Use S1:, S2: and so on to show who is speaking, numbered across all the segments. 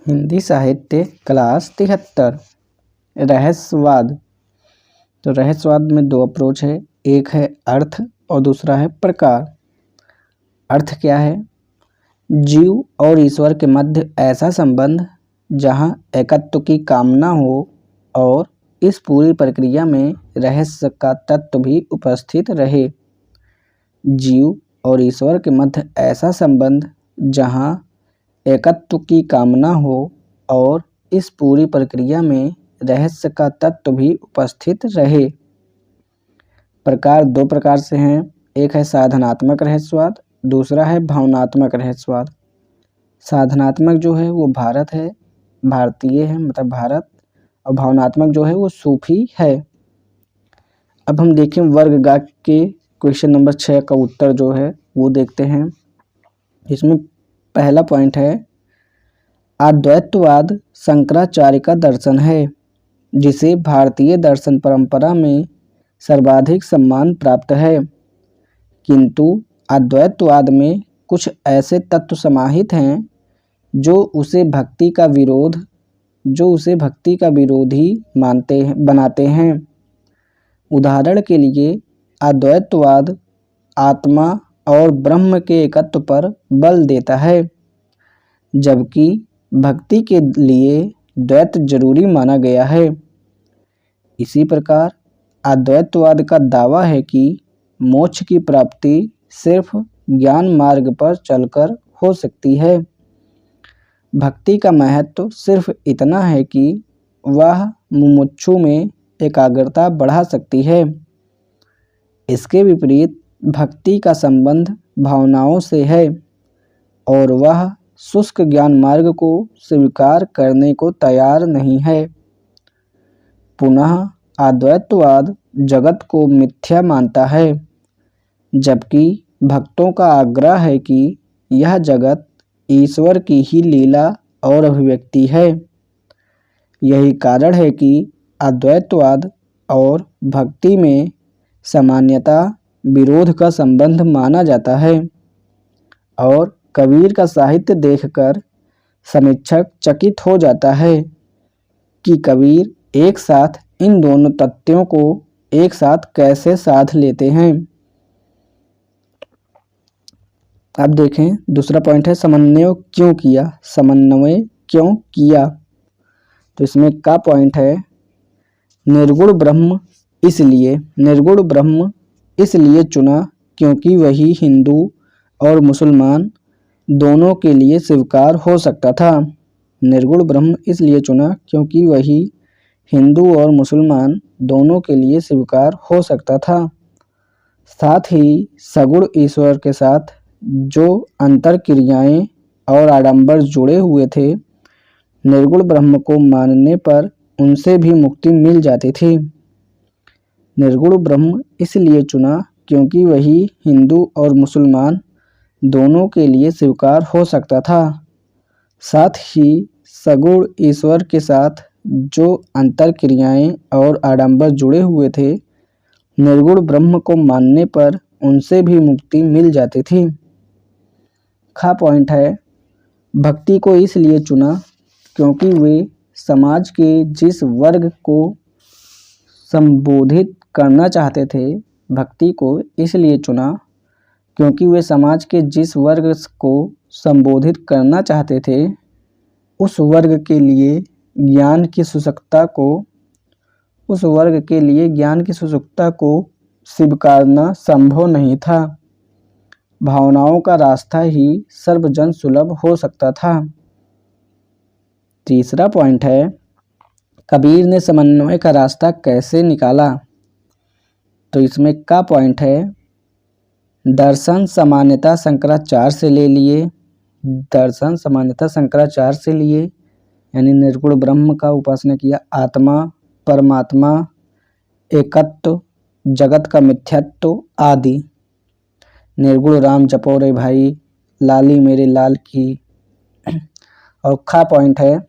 S1: हिंदी साहित्य क्लास 73 रहस्यवाद। तो रहस्यवाद में दो अप्रोच है, एक है अर्थ और दूसरा है प्रकार। अर्थ क्या है? जीव और ईश्वर के मध्य ऐसा संबंध जहाँ एकत्व की कामना हो और इस पूरी प्रक्रिया में रहस्य का तत्व भी उपस्थित रहे। जीव और ईश्वर के मध्य ऐसा संबंध जहाँ एकत्व की कामना हो और इस पूरी प्रक्रिया में रहस्य का तत्व भी उपस्थित रहे। प्रकार दो प्रकार से हैं, एक है साधनात्मक रहस्यवाद, दूसरा है भावनात्मक रहस्यवाद। साधनात्मक जो है वो भारत है, भारतीय है मतलब भारत, और भावनात्मक जो है वो सूफी है। अब हम देखें वर्ग ग के क्वेश्चन नंबर 6 का उत्तर जो है वो देखते हैं। इसमें पहला पॉइंट है, अद्वैतवाद शंकराचार्य का दर्शन है जिसे भारतीय दर्शन परंपरा में सर्वाधिक सम्मान प्राप्त है, किंतु अद्वैतवाद में कुछ ऐसे तत्व समाहित हैं जो उसे भक्ति का विरोधी बनाते हैं। उदाहरण के लिए अद्वैतवाद आत्मा और ब्रह्म के एकत्व पर बल देता है, जबकि भक्ति के लिए द्वैत जरूरी माना गया है। इसी प्रकार अद्वैतवाद का दावा है कि मोक्ष की प्राप्ति सिर्फ ज्ञान मार्ग पर चलकर हो सकती है। भक्ति का महत्व सिर्फ इतना है कि वह मुमुक्षु में एकाग्रता बढ़ा सकती है। इसके विपरीत भक्ति का संबंध भावनाओं से है और वह शुष्क ज्ञान मार्ग को स्वीकार करने को तैयार नहीं है। पुनः अद्वैतवाद जगत को मिथ्या मानता है, जबकि भक्तों का आग्रह है कि यह जगत ईश्वर की ही लीला और अभिव्यक्ति है। यही कारण है कि अद्वैतवाद और भक्ति में सामान्यतः विरोध का संबंध माना जाता है और कबीर का साहित्य देखकर समीक्षक चकित हो जाता है कि कबीर एक साथ इन दोनों तथ्यों को एक साथ कैसे साध लेते हैं। अब देखें दूसरा पॉइंट है, समन्वय क्यों किया। तो इसमें का पॉइंट है, निर्गुण ब्रह्म इसलिए चुना क्योंकि वही हिंदू और मुसलमान दोनों के लिए स्वीकार हो सकता था। निर्गुण ब्रह्म इसलिए चुना क्योंकि वही हिंदू और मुसलमान दोनों के लिए स्वीकार हो सकता था। साथ ही सगुण ईश्वर के साथ जो अंतर क्रियाएं और आडंबर जुड़े हुए थे, निर्गुण ब्रह्म को मानने पर उनसे भी मुक्ति मिल जाती थी। निर्गुण ब्रह्म इसलिए चुना क्योंकि वही हिंदू और मुसलमान दोनों के लिए स्वीकार हो सकता था। साथ ही सगुण ईश्वर के साथ जो अंतर क्रियाएं और आडंबर जुड़े हुए थे, निर्गुण ब्रह्म को मानने पर उनसे भी मुक्ति मिल जाती थी। खा पॉइंट है, भक्ति को इसलिए चुना क्योंकि वे समाज के जिस वर्ग को संबोधित करना चाहते थे। भक्ति को इसलिए चुना क्योंकि वे समाज के जिस वर्ग को संबोधित करना चाहते थे, उस वर्ग के लिए ज्ञान की सुसुकता को स्वीकारना संभव नहीं था। भावनाओं का रास्ता ही सर्वजन सुलभ हो सकता था। तीसरा पॉइंट है, कबीर ने समन्वय का रास्ता कैसे निकाला। तो इसमें का पॉइंट है, दर्शन सामान्यतः शंकराचार्य से लिए, यानी निर्गुण ब्रह्म का उपासना किया, आत्मा, परमात्मा, एकत्व, जगत का मिथ्यात्व आदि। निर्गुण राम जपो रे भाई, लाली मेरे लाल की। और खा पॉइंट है,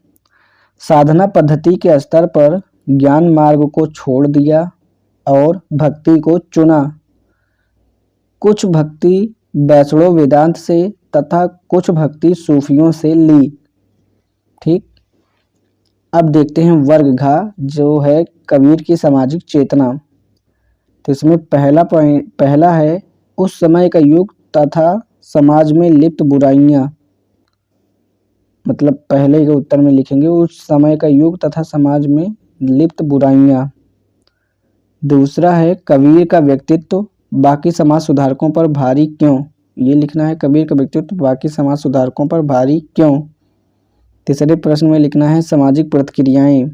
S1: साधना पद्धति के स्तर पर ज्ञान मार्ग को छोड़ दिया और भक्ति को चुना। कुछ भक्ति वैष्णव वेदांत से तथा कुछ भक्ति सूफियों से ली। ठीक। अब देखते हैं वर्ग घ, जो है कबीर की सामाजिक चेतना। तो इसमें पहला है उस समय का युग तथा समाज में लिप्त बुराइयां। मतलब पहले के उत्तर में लिखेंगे उस समय का युग तथा समाज में लिप्त बुराइयां। दूसरा है कबीर का व्यक्तित्व बाकी समाज सुधारकों पर भारी क्यों। ये लिखना है कबीर का व्यक्तित्व बाकी समाज सुधारकों पर भारी क्यों। तीसरे प्रश्न में लिखना है सामाजिक प्रतिक्रियाएं।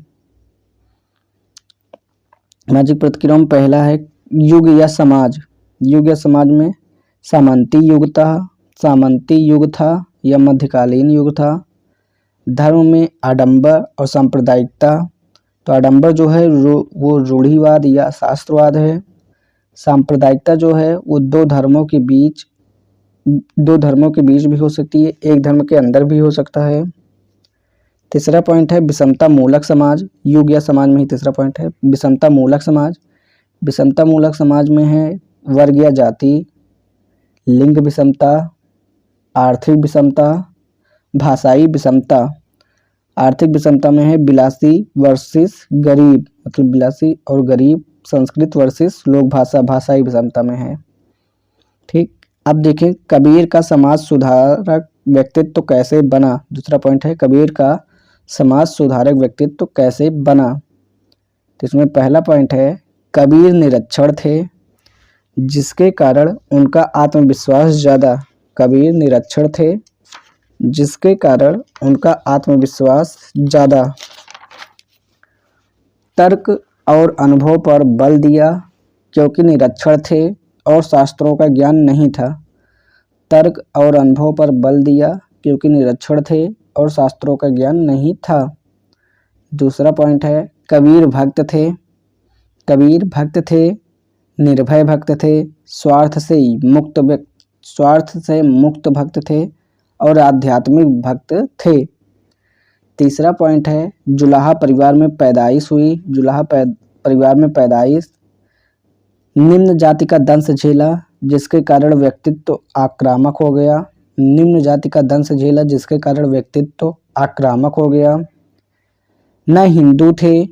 S1: सामाजिक प्रतिक्रियाओं में पहला है युग या समाज। युग या समाज में सामंती युग था या मध्यकालीन युग था। धर्म में आडंबर और सांप्रदायिकता। तो आडंबर जो है वो रूढ़िवाद या शास्त्रवाद है। सांप्रदायिकता जो है वो दो धर्मों के बीच भी हो सकती है, एक धर्म के अंदर भी हो सकता है। तीसरा पॉइंट है विषमता मूलक समाज। युग या समाज में ही तीसरा पॉइंट है विषमता मूलक समाज। विषमता मूलक समाज में है वर्ग या जाति, लिंग विषमता, आर्थिक विषमता, भाषाई विषमता। आर्थिक विषमता में है बिलासी वर्सेस गरीब, मतलब बिलासी और गरीब, संस्कृत वर्सेस लोक भाषा, भाषाई विषमता में है। ठीक। अब देखें कबीर का समाज सुधारक व्यक्तित्व कैसे बना। दूसरा पॉइंट है कबीर का समाज सुधारक व्यक्तित्व कैसे बना। तो इसमें पहला पॉइंट है कबीर निरक्षर थे जिसके कारण उनका आत्मविश्वास ज़्यादा। कबीर निरक्षर थे जिसके कारण उनका आत्मविश्वास ज़्यादा। तर्क और अनुभव पर बल दिया क्योंकि निरक्षर थे और शास्त्रों का ज्ञान नहीं था। तर्क और अनुभव पर बल दिया क्योंकि निरक्षर थे और शास्त्रों का ज्ञान नहीं था। दूसरा पॉइंट है कबीर भक्त थे। कबीर भक्त थे, निर्भय भक्त थे, स्वार्थ से मुक्त भक्त थे और आध्यात्मिक भक्त थे। तीसरा पॉइंट है जुलाहा परिवार में पैदाइश हुई। जुलाहा परिवार में पैदाइश, निम्न जाति का दंश झेला जिसके कारण व्यक्तित्व आक्रामक हो गया। निम्न जाति का दंश झेला जिसके कारण व्यक्तित्व आक्रामक हो गया। न हिंदू थे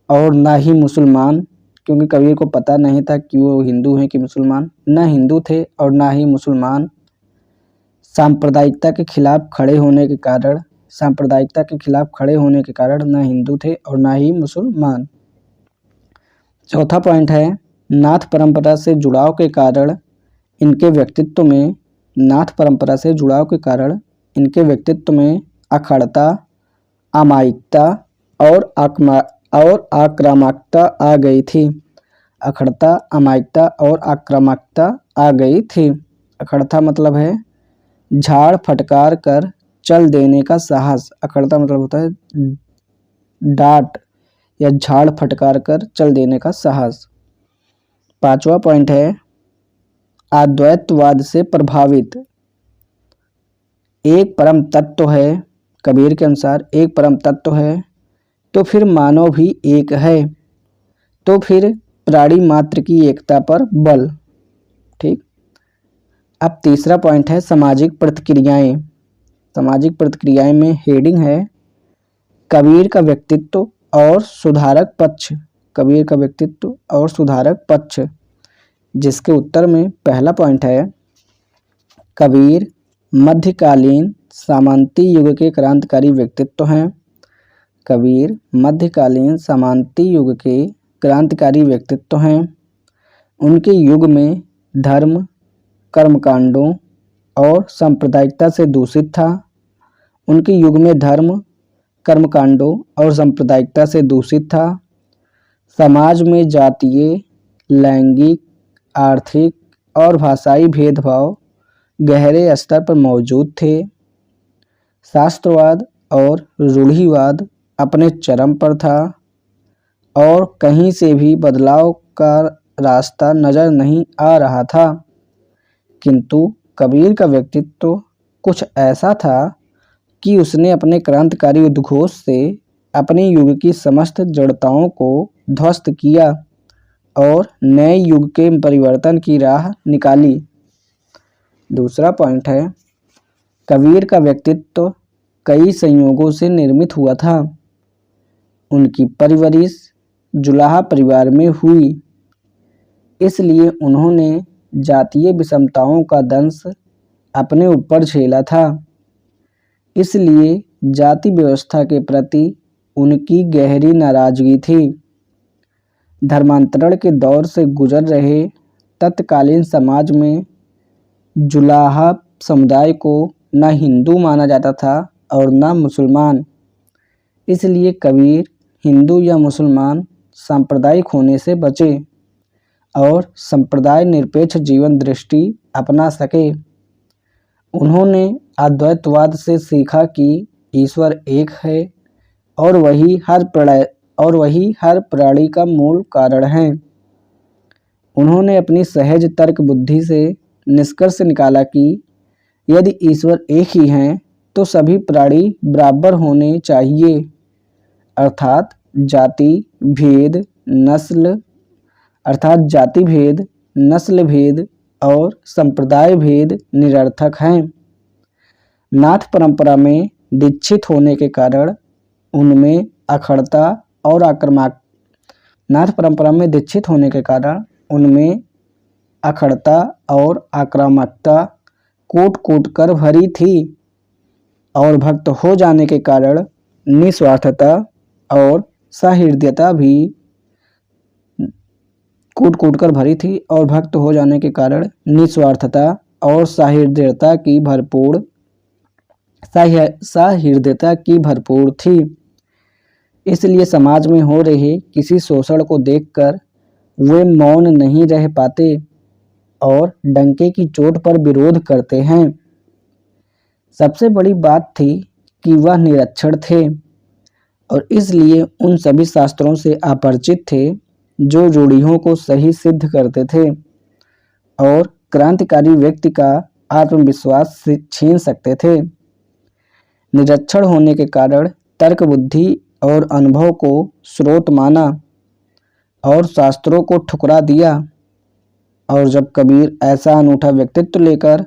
S1: और न ही मुसलमान, क्योंकि कबीर को पता नहीं था कि वो हिंदू हैं कि मुसलमान। न हिंदू थे और न ही मुसलमान। सांप्रदायिकता के खिलाफ खड़े होने के कारण न हिंदू थे और न ही मुसलमान। चौथा पॉइंट है नाथ परंपरा से जुड़ाव के कारण इनके व्यक्तित्व में अखड़ता, अमायिकता और आक्रामकता आ गई थी। अखड़ता, अमायिकता और आक्रामकता आ गई थी। अखड़ता मतलब है झाड़ फटकार कर चल देने का साहस। अखड़ता मतलब होता है डांट या झाड़ फटकार कर चल देने का साहस। पांचवा पॉइंट है अद्वैतवाद से प्रभावित। एक परम तत्व है, कबीर के अनुसार एक परम तत्व है तो फिर मानव भी एक है, तो फिर प्राणी मात्र की एकता पर बल। ठीक। अब तीसरा पॉइंट है सामाजिक प्रतिक्रियाएं। सामाजिक प्रतिक्रियाएं में हेडिंग है कबीर का व्यक्तित्व और सुधारक पक्ष। कबीर का व्यक्तित्व और सुधारक पक्ष, जिसके उत्तर में पहला पॉइंट है कबीर मध्यकालीन सामंती युग के क्रांतिकारी व्यक्तित्व हैं। कबीर मध्यकालीन सामंती युग के क्रांतिकारी व्यक्तित्व हैं। उनके युग में धर्म कर्मकांडों और सांप्रदायिकता से दूषित था। उनके युग में धर्म कर्मकांडों और सांप्रदायिकता से दूषित था। समाज में जातीय, लैंगिक, आर्थिक और भाषाई भेदभाव गहरे स्तर पर मौजूद थे। शास्त्रवाद और रूढ़िवाद अपने चरम पर था और कहीं से भी बदलाव का रास्ता नजर नहीं आ रहा था। किंतु कबीर का व्यक्तित्व कुछ ऐसा था कि उसने अपने क्रांतिकारी उद्घोष से अपने युग की समस्त जड़ताओं को ध्वस्त किया और नए युग के परिवर्तन की राह निकाली। दूसरा पॉइंट है कबीर का व्यक्तित्व कई संयोगों से निर्मित हुआ था। उनकी परवरिश जुलाहा परिवार में हुई, इसलिए उन्होंने जातीय विषमताओं का दंश अपने ऊपर झेला था। इसलिए जाति व्यवस्था के प्रति उनकी गहरी नाराजगी थी। धर्मांतरण के दौर से गुजर रहे तत्कालीन समाज में जुलाहा समुदाय को न हिंदू माना जाता था और न मुसलमान। इसलिए कबीर हिंदू या मुसलमान सांप्रदायिक होने से बचे और संप्रदाय निरपेक्ष जीवन दृष्टि अपना सके। उन्होंने अद्वैतवाद से सीखा कि ईश्वर एक है और वही हर प्राणी का मूल कारण है। उन्होंने अपनी सहज तर्क बुद्धि से निष्कर्ष निकाला कि यदि ईश्वर एक ही हैं तो सभी प्राणी बराबर होने चाहिए, अर्थात जाति भेद, नस्ल भेद और संप्रदाय भेद निरर्थक हैं। नाथ परंपरा में दीक्षित होने के कारण उनमें अखंडता और आक्रामकता कूट कर भरी थी और भक्त हो जाने के कारण निस्वार्थता और सहृदयता की भरपूर थी। इसलिए समाज में हो रहे किसी शोषण को देखकर वे मौन नहीं रह पाते और डंके की चोट पर विरोध करते हैं। सबसे बड़ी बात थी कि वह निरक्षर थे और इसलिए उन सभी शास्त्रों से अपरिचित थे जो रूढ़ियों को सही सिद्ध करते थे और क्रांतिकारी व्यक्ति का आत्मविश्वास छीन सकते थे। निरक्षर होने के कारण तर्क बुद्धि और अनुभव को स्रोत माना और शास्त्रों को ठुकरा दिया। और जब कबीर ऐसा अनूठा व्यक्तित्व लेकर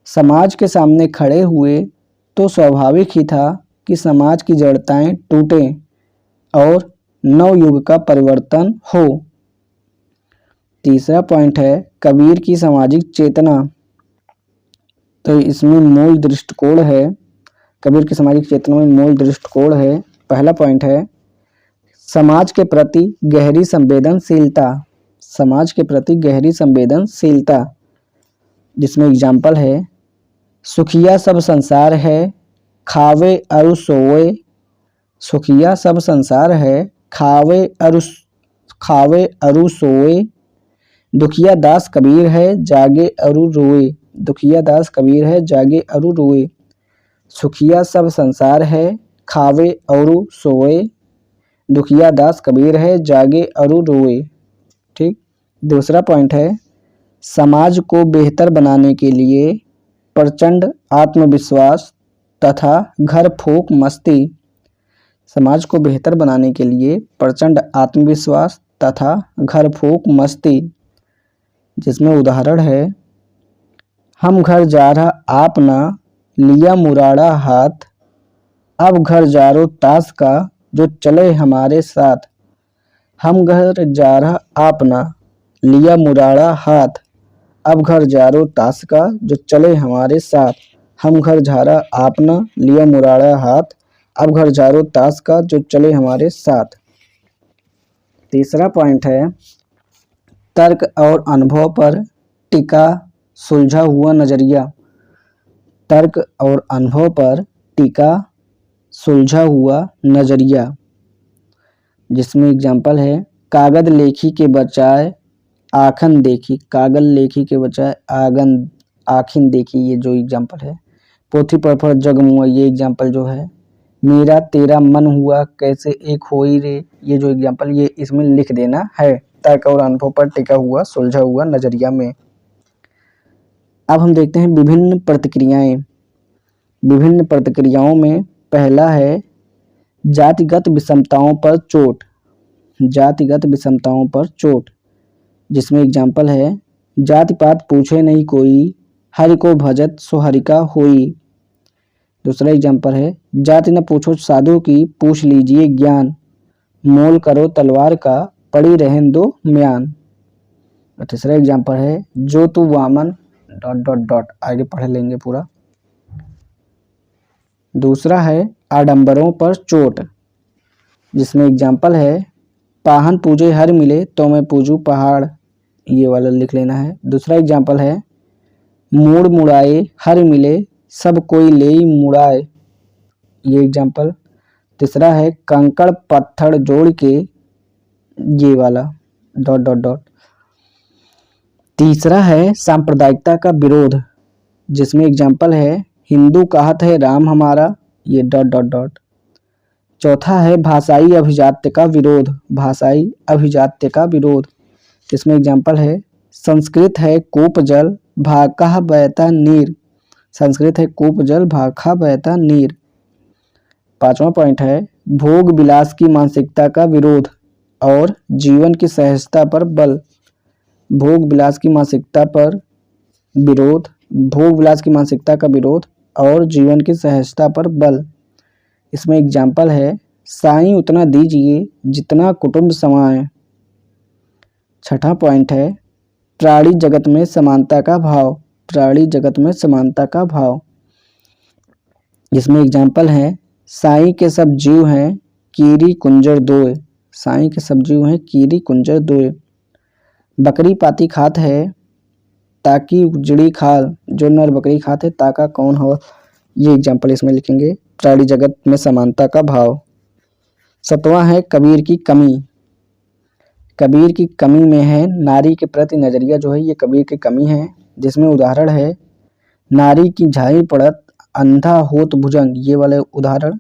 S1: समाज के सामने खड़े हुए तो स्वाभाविक ही था कि समाज की जड़ताएं टूटें और नवयुग का परिवर्तन हो। तीसरा पॉइंट है कबीर की सामाजिक चेतना। तो इसमें मूल दृष्टिकोण है, कबीर की सामाजिक चेतना में मूल दृष्टिकोण है। पहला पॉइंट है समाज के प्रति गहरी संवेदनशीलता। समाज के प्रति गहरी संवेदनशीलता, जिसमें एग्जाम्पल है सुखिया सब संसार है, खावे अरु सोए। सुखिया सब संसार है, खावे अरु सोए। दुखिया दास कबीर है, जागे अरु रोए। दुखिया दास कबीर है, जागे अरु रोए। सुखिया सब संसार है, खावे अरु सोए। दुखिया दास कबीर है, जागे अरु रोए। ठीक। दूसरा पॉइंट है समाज को बेहतर बनाने के लिए प्रचंड आत्मविश्वास तथा घर फूंक मस्ती। समाज को बेहतर बनाने के लिए प्रचंड आत्मविश्वास तथा घर फूंक मस्ती, जिसमें उदाहरण है हम घर जा रहा आप ना लिया मुराड़ा हाथ, अब घर जा रो ताश का जो चले हमारे साथ। हम घर जा रहा आप ना लिया मुराड़ा हाथ, अब घर जा रो ताश का जो चले हमारे साथ। हम घर जा रहा आप ना लिया मुराड़ा हाथ, अब घर जा रो ताश का जो चले हमारे साथ। तीसरा पॉइंट है तर्क और अनुभव पर टिका सुलझा हुआ नजरिया। तर्क और अनुभव पर टिका सुलझा हुआ नजरिया, जिसमें एग्जाम्पल है कागज लेखी के बजाय आखन देखी। कागज लेखी के बजाय आखिन देखी, ये जो एग्जाम्पल है। पोथी पर जगमुआ, ये एग्जाम्पल जो है। मेरा तेरा मन हुआ कैसे एक होई रे, ये जो एग्जाम्पल ये इसमें लिख देना है तर्क और अनुभव पर टिका हुआ सुलझा हुआ नजरिया में। अब हम देखते हैं विभिन्न प्रतिक्रियाएं। विभिन्न प्रतिक्रियाओं में पहला है जातिगत विषमताओं पर चोट। जातिगत विषमताओं पर चोट, जिसमें एग्जाम्पल है जाति पात पूछे नहीं कोई, हरि को भजत सो हरि का होई। दूसरा एग्जाम्पल है जाति न पूछो साधु की, पूछ लीजिए ज्ञान, मोल करो तलवार का, पड़ी रहें दो म्यान। और तीसरा एग्जाम्पल है जो तू वामन डॉट डॉट डॉट, आगे पढ़ लेंगे पूरा। दूसरा है आडंबरों पर चोट, जिसमें एग्जाम्पल है पाहन पूजे हर मिले, तो मैं पूजू पहाड़, ये वाला लिख लेना है। दूसरा एग्जाम्पल है मूड़ मुड़ाए हर मिले, सब कोई ले मुड़ाए, ये एग्जाम्पल। तीसरा है कंकड़ पत्थर जोड़ के, ये वाला डॉट डॉट डॉट। तीसरा है सांप्रदायिकता का विरोध, जिसमें एग्जाम्पल है हिंदू कहत है राम हमारा, ये डॉट डॉट डॉट। चौथा है भाषाई अभिजात्य का विरोध, भाषाई अभिजात्य का विरोध, जिसमें एग्जाम्पल है संस्कृत है कूप जल, भाका बहता नीर, संस्कृत है कूप जल, भाखा बहता नीर। पांचवा पॉइंट है भोग विलास की मानसिकता का विरोध और जीवन की सहजता पर बल, भोग विलास की मानसिकता पर विरोध, भोग विलास की मानसिकता का विरोध और जीवन की सहजता पर बल। इसमें एग्जाम्पल है साईं उतना दीजिए जितना कुटुंब समाए। छठा पॉइंट है प्राणी जगत में समानता का भाव, प्राणी जगत में समानता का भाव, जिसमें एग्जाम्पल है साईं के सब जीव हैं कीरी कुंजर दोए, साईं के सब जीव हैं कीरी कुंजर दोए। बकरी पाती खात है ताकि उजड़ी खाल, जो नर बकरी खाते ताका कौन हो, ये एग्जाम्पल इसमें लिखेंगे, प्राणी जगत में समानता का भाव। सतवां है कबीर की कमी, कबीर की कमी में है नारी के प्रति नजरिया जो है ये कबीर की कमी है, जिसमें उदाहरण है नारी की झाई पड़त अंधा होत भुजंग, ये वाले उदाहरण।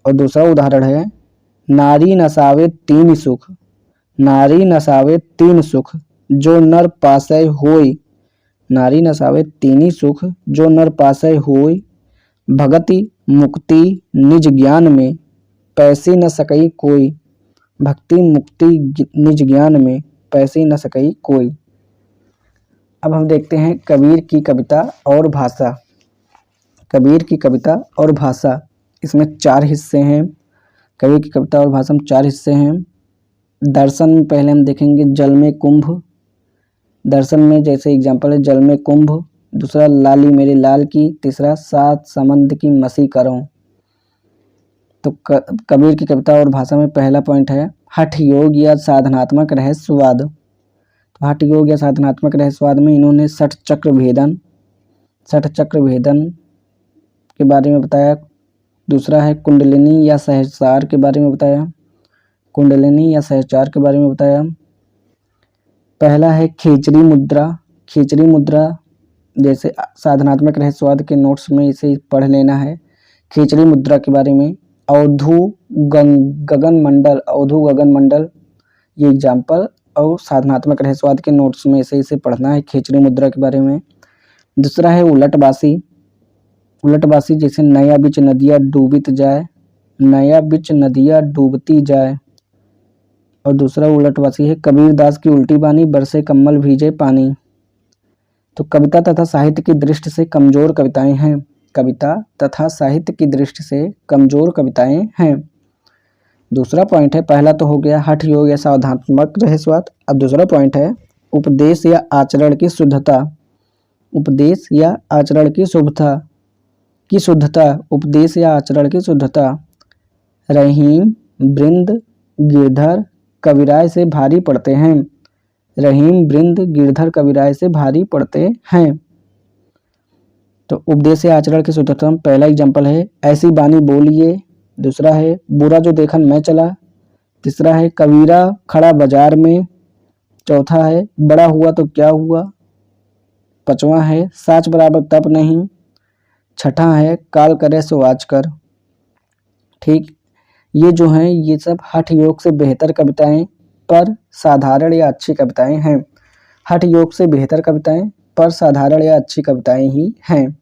S1: और दूसरा उदाहरण है नारी नसावे तीन सुख, नारी नसावे तीन सुख जो नर पासय होय, नारी नसावे तीनी सुख जो नर पासय होय, भगति मुक्ति निज ज्ञान में पैसे न सकई कोई, भक्ति मुक्ति निज ज्ञान में पैसे न सकई कोई। अब हम देखते हैं कबीर की कविता और भाषा। कबीर की कविता और भाषा, इसमें 4 हिस्से हैं। कबीर की कविता और भाषा में 4 हिस्से हैं। दर्शन में पहले हम देखेंगे जल में कुंभ, दर्शन में जैसे एग्जाम्पल है जल में कुंभ, दूसरा लाली मेरे लाल की, तीसरा सात समंद की मसी करो। तो कबीर की कविता और भाषा में पहला पॉइंट है हठ योग या साधनात्मक रहस्यवाद। तो हठ योग या साधनात्मक रहस्यवाद में इन्होंने षट चक्र भेदन के बारे में बताया। दूसरा है कुंडलिनी या सहस्रार के बारे में बताया, कुंडलिनी या सहस्रार के बारे में बताया। पहला है खींचरी मुद्रा, खींचरी मुद्रा जैसे साधनात्मक रहस्यवाद के नोट्स में इसे पढ़ लेना है। खींचरी मुद्रा के बारे में अवधू गगन मंडल, अवधू गगन मंडल, ये एग्जाम्पल और साधनात्मक रहस्यवाद के नोट्स में इसे पढ़ना है खींचरी मुद्रा के बारे में। दूसरा है उलटबासी, उलटबासी जैसे नया बिच नदिया डूबित जाए, नया बिच नदिया डूबती जाए। और दूसरा उलटबासी है कबीरदास की उल्टी बानी, बरसे कम्मल भीजे पानी। तो कविता तथा साहित्य की दृष्टि से कमजोर कविताएं हैं, कविता तथा साहित्य की दृष्टि से कमजोर कविताएं हैं। दूसरा पॉइंट है, पहला तो हो गया हठ योग या साधनात्मक रहस्यवाद। अब दूसरा पॉइंट है उपदेश या आचरण की शुद्धता, उपदेश या आचरण की शुद्धता, उपदेश या आचरण की शुद्धता। रहीम वृंद गिरधर कविराय से भारी पड़ते हैं, रहीम वृंद गिरधर कविराय से भारी पड़ते हैं। तो उपदेश या आचरण की शुद्धता में पहला एग्जाम्पल है ऐसी बानी बोलिए, दूसरा है बुरा जो देखन मैं चला, तीसरा है कबीरा खड़ा बाजार में, चौथा है बड़ा हुआ तो क्या हुआ, पांचवा है साच बराबर तप नहीं, छठा है काल करे सो आज कर। ठीक, ये जो हैं ये सब हठ योग से बेहतर कविताएं पर साधारण या अच्छी कविताएं हैं। हठ योग से बेहतर कविताएं पर साधारण या अच्छी कविताएं ही हैं।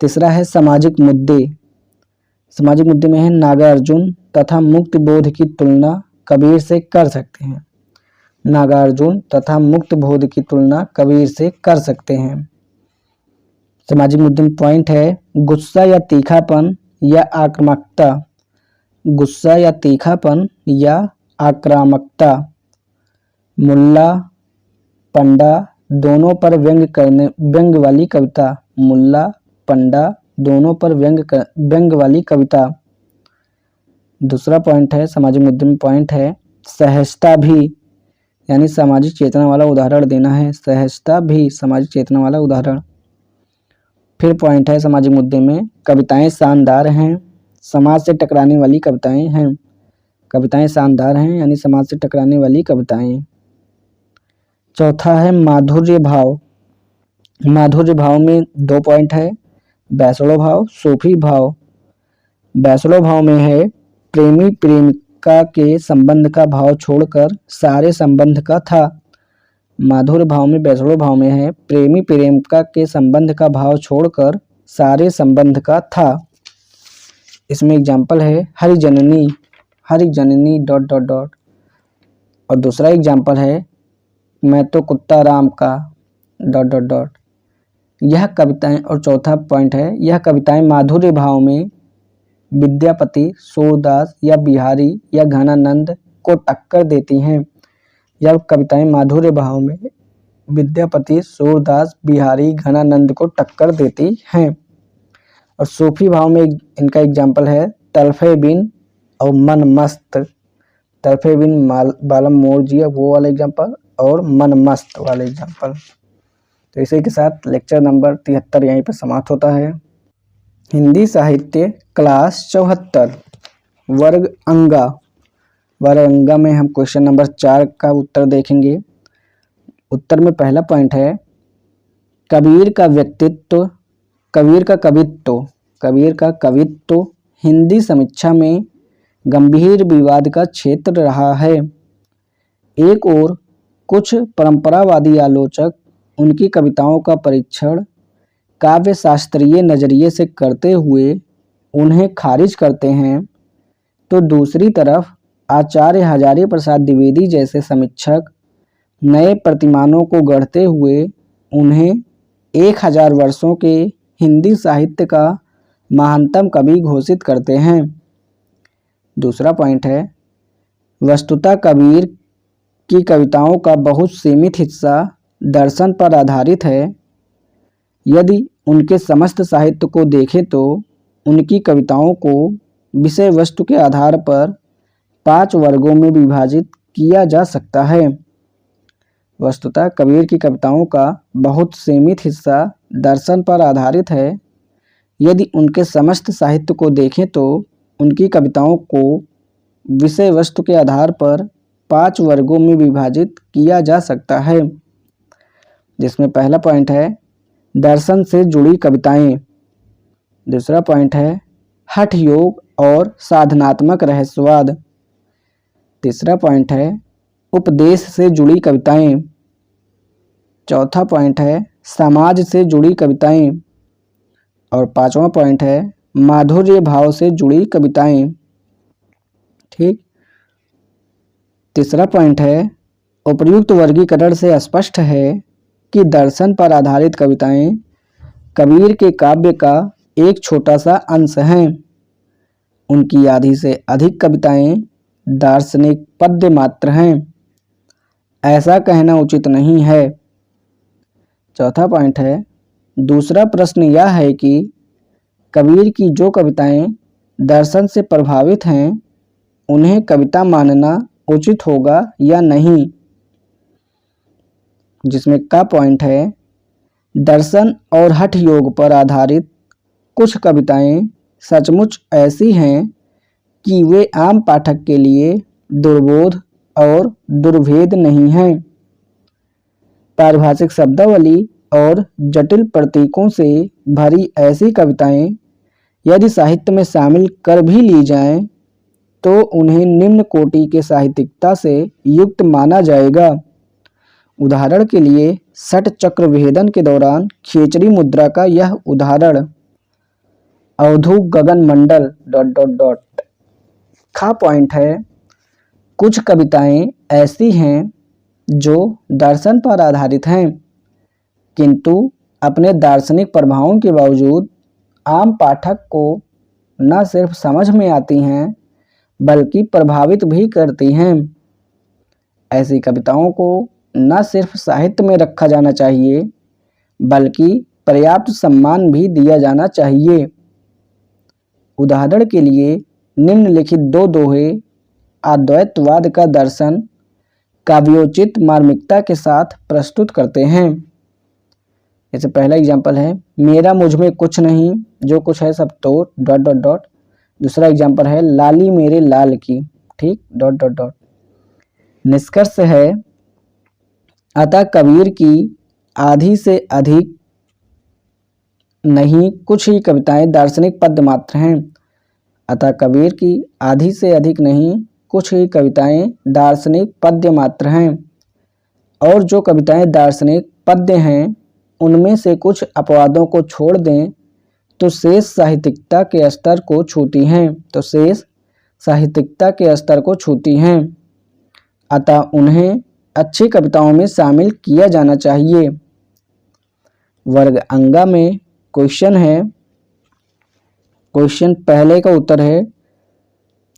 S1: तीसरा है सामाजिक मुद्दे, सामाजिक मुद्दे में है नागार्जुन तथा मुक्त बोध की तुलना कबीर से कर सकते हैं, नागार्जुन तथा मुक्त बोध की तुलना कबीर से कर सकते हैं। सामाजिक मुद्दे में पॉइंट है गुस्सा या तीखापन या आक्रामकता। गुस्सा या तीखापन या आक्रामकता। मुल्ला पंडा दोनों पर व्यंग वाली कविता। मुल्ला पंडा दोनों पर व्यंग वाली कविता। दूसरा पॉइंट है सामाजिक मुद्दे में पॉइंट है सहजता भी, यानी सामाजिक चेतना वाला उदाहरण देना है। सहजता भी सामाजिक चेतना वाला उदाहरण। फिर पॉइंट है सामाजिक मुद्दे में कविताएं शानदार हैं, समाज से टकराने वाली कविताएं हैं। कविताएं शानदार हैं यानी समाज से टकराने वाली कविताएं। चौथा है माधुर्य भाव। माधुर्य भाव में 2 पॉइंट है बैसड़ो भाव, सूफी भाव। बैसड़ो भाव में है प्रेमी प्रेमिका के संबंध का भाव छोड़कर सारे संबंध का था। माधुर्य भाव में बैसड़ो भाव में है प्रेमी प्रेमिका के संबंध का भाव छोड़कर सारे संबंध का था। इसमें एग्जाम्पल है हरिजननी, हरिजननी ... और दूसरा एग्जाम्पल है मैं तो कुत्ता राम का ... यह कविताएं। और चौथा पॉइंट है यह कविताएं माधुर्य भाव में विद्यापति, सूरदास या बिहारी या घनानंद को टक्कर देती हैं। यह कविताएं माधुर्य भाव में विद्यापति, सूरदास, बिहारी, घनानंद को टक्कर देती हैं। और सूफी भाव में इनका एग्जाम्पल है तलफे बिन और मन मस्त। तलफे बिन बालम मोर जिया वो वाला एग्जाम्पल और मन मस्त वाला एग्जाम्पल। तो इसी के साथ लेक्चर नंबर 73 यहीं पर समाप्त होता है। हिंदी साहित्य क्लास 74 वर्ग अंगा। वर्ग अंगा में हम क्वेश्चन नंबर 4 का उत्तर देखेंगे। उत्तर में पहला पॉइंट है कबीर का व्यक्तित्व, कबीर का कवित्व, कबीर का कवित्व हिंदी समीक्षा में गंभीर विवाद का क्षेत्र रहा है। एक ओर कुछ परंपरावादी आलोचक उनकी कविताओं का परीक्षण काव्य शास्त्रीय नजरिए से करते हुए उन्हें खारिज करते हैं, तो दूसरी तरफ आचार्य हजारी प्रसाद द्विवेदी जैसे समीक्षक नए प्रतिमानों को गढ़ते हुए उन्हें 1000 वर्षों के हिंदी साहित्य का महानतम कवि घोषित करते हैं। दूसरा पॉइंट है वस्तुतः कबीर की कविताओं का बहुत सीमित हिस्सा दर्शन पर आधारित है। यदि उनके समस्त साहित्य को देखें तो उनकी कविताओं को विषय वस्तु के आधार पर 5 वर्गों में विभाजित किया जा सकता है। वस्तुतः कबीर की कविताओं का बहुत सीमित हिस्सा दर्शन पर आधारित है। यदि उनके समस्त साहित्य को देखें तो उनकी कविताओं को विषय वस्तु के आधार पर 5 वर्गों में विभाजित किया जा सकता है, जिसमें पहला पॉइंट है दर्शन से जुड़ी कविताएं। दूसरा पॉइंट है हठ योग और साधनात्मक रहस्यवाद। तीसरा पॉइंट है उपदेश से जुड़ी कविताएं। चौथा पॉइंट है समाज से जुड़ी कविताएं। और 5वां पॉइंट है माधुर्य भाव से जुड़ी कविताएं। ठीक। तीसरा पॉइंट है उपर्युक्त वर्गीकरण से स्पष्ट है कि दर्शन पर आधारित कविताएं कबीर के काव्य का एक छोटा सा अंश हैं। उनकी आधी से अधिक कविताएं दार्शनिक पद्य मात्र हैं। ऐसा कहना उचित नहीं है। चौथा पॉइंट है दूसरा प्रश्न यह है कि कबीर की जो कविताएं दर्शन से प्रभावित हैं उन्हें कविता मानना उचित होगा या नहीं, जिसमें का पॉइंट है दर्शन और हठ योग पर आधारित कुछ कविताएं सचमुच ऐसी हैं कि वे आम पाठक के लिए दुर्बोध और दुर्भेद नहीं हैं। पारिभाषिक शब्दावली और जटिल प्रतीकों से भरी ऐसी कविताएं यदि साहित्य में शामिल कर भी ली जाएं तो उन्हें निम्न कोटि के साहित्यिकता से युक्त माना जाएगा। उदाहरण के लिए षट चक्र भेदन के दौरान खेचरी मुद्रा का यह उदाहरण अवधू गगन मंडल ... खा पॉइंट है कुछ कविताएं ऐसी हैं जो दर्शन पर आधारित हैं, किंतु अपने दार्शनिक प्रभावों के बावजूद आम पाठक को न सिर्फ समझ में आती हैं बल्कि प्रभावित भी करती हैं। ऐसी कविताओं को न सिर्फ साहित्य में रखा जाना चाहिए बल्कि पर्याप्त सम्मान भी दिया जाना चाहिए। उदाहरण के लिए निम्नलिखित दो दोहे अद्वैतवाद का दर्शन काव्योचित मार्मिकता के साथ प्रस्तुत करते हैं। जैसे पहला एग्जाम्पल है, मेरा मुझ में कुछ नहीं, जो कुछ है सब तो ... दूसरा एग्जाम्पल है, लाली मेरे लाल की, ठीक ... निष्कर्ष है, अतः कबीर की आधी से अधिक नहीं कुछ ही कविताएं दार्शनिक पद्य मात्र हैं। अतः कबीर की आधी से अधिक नहीं कुछ ही कविताएं दार्शनिक पद्य मात्र हैं, और जो कविताएं दार्शनिक पद्य हैं उनमें से कुछ अपवादों को छोड़ दें तो शेष साहित्यिकता के स्तर को छूती हैं। अतः उन्हें अच्छी कविताओं में शामिल किया जाना चाहिए। वर्ग अंगा में क्वेश्चन है, क्वेश्चन पहले का उत्तर है,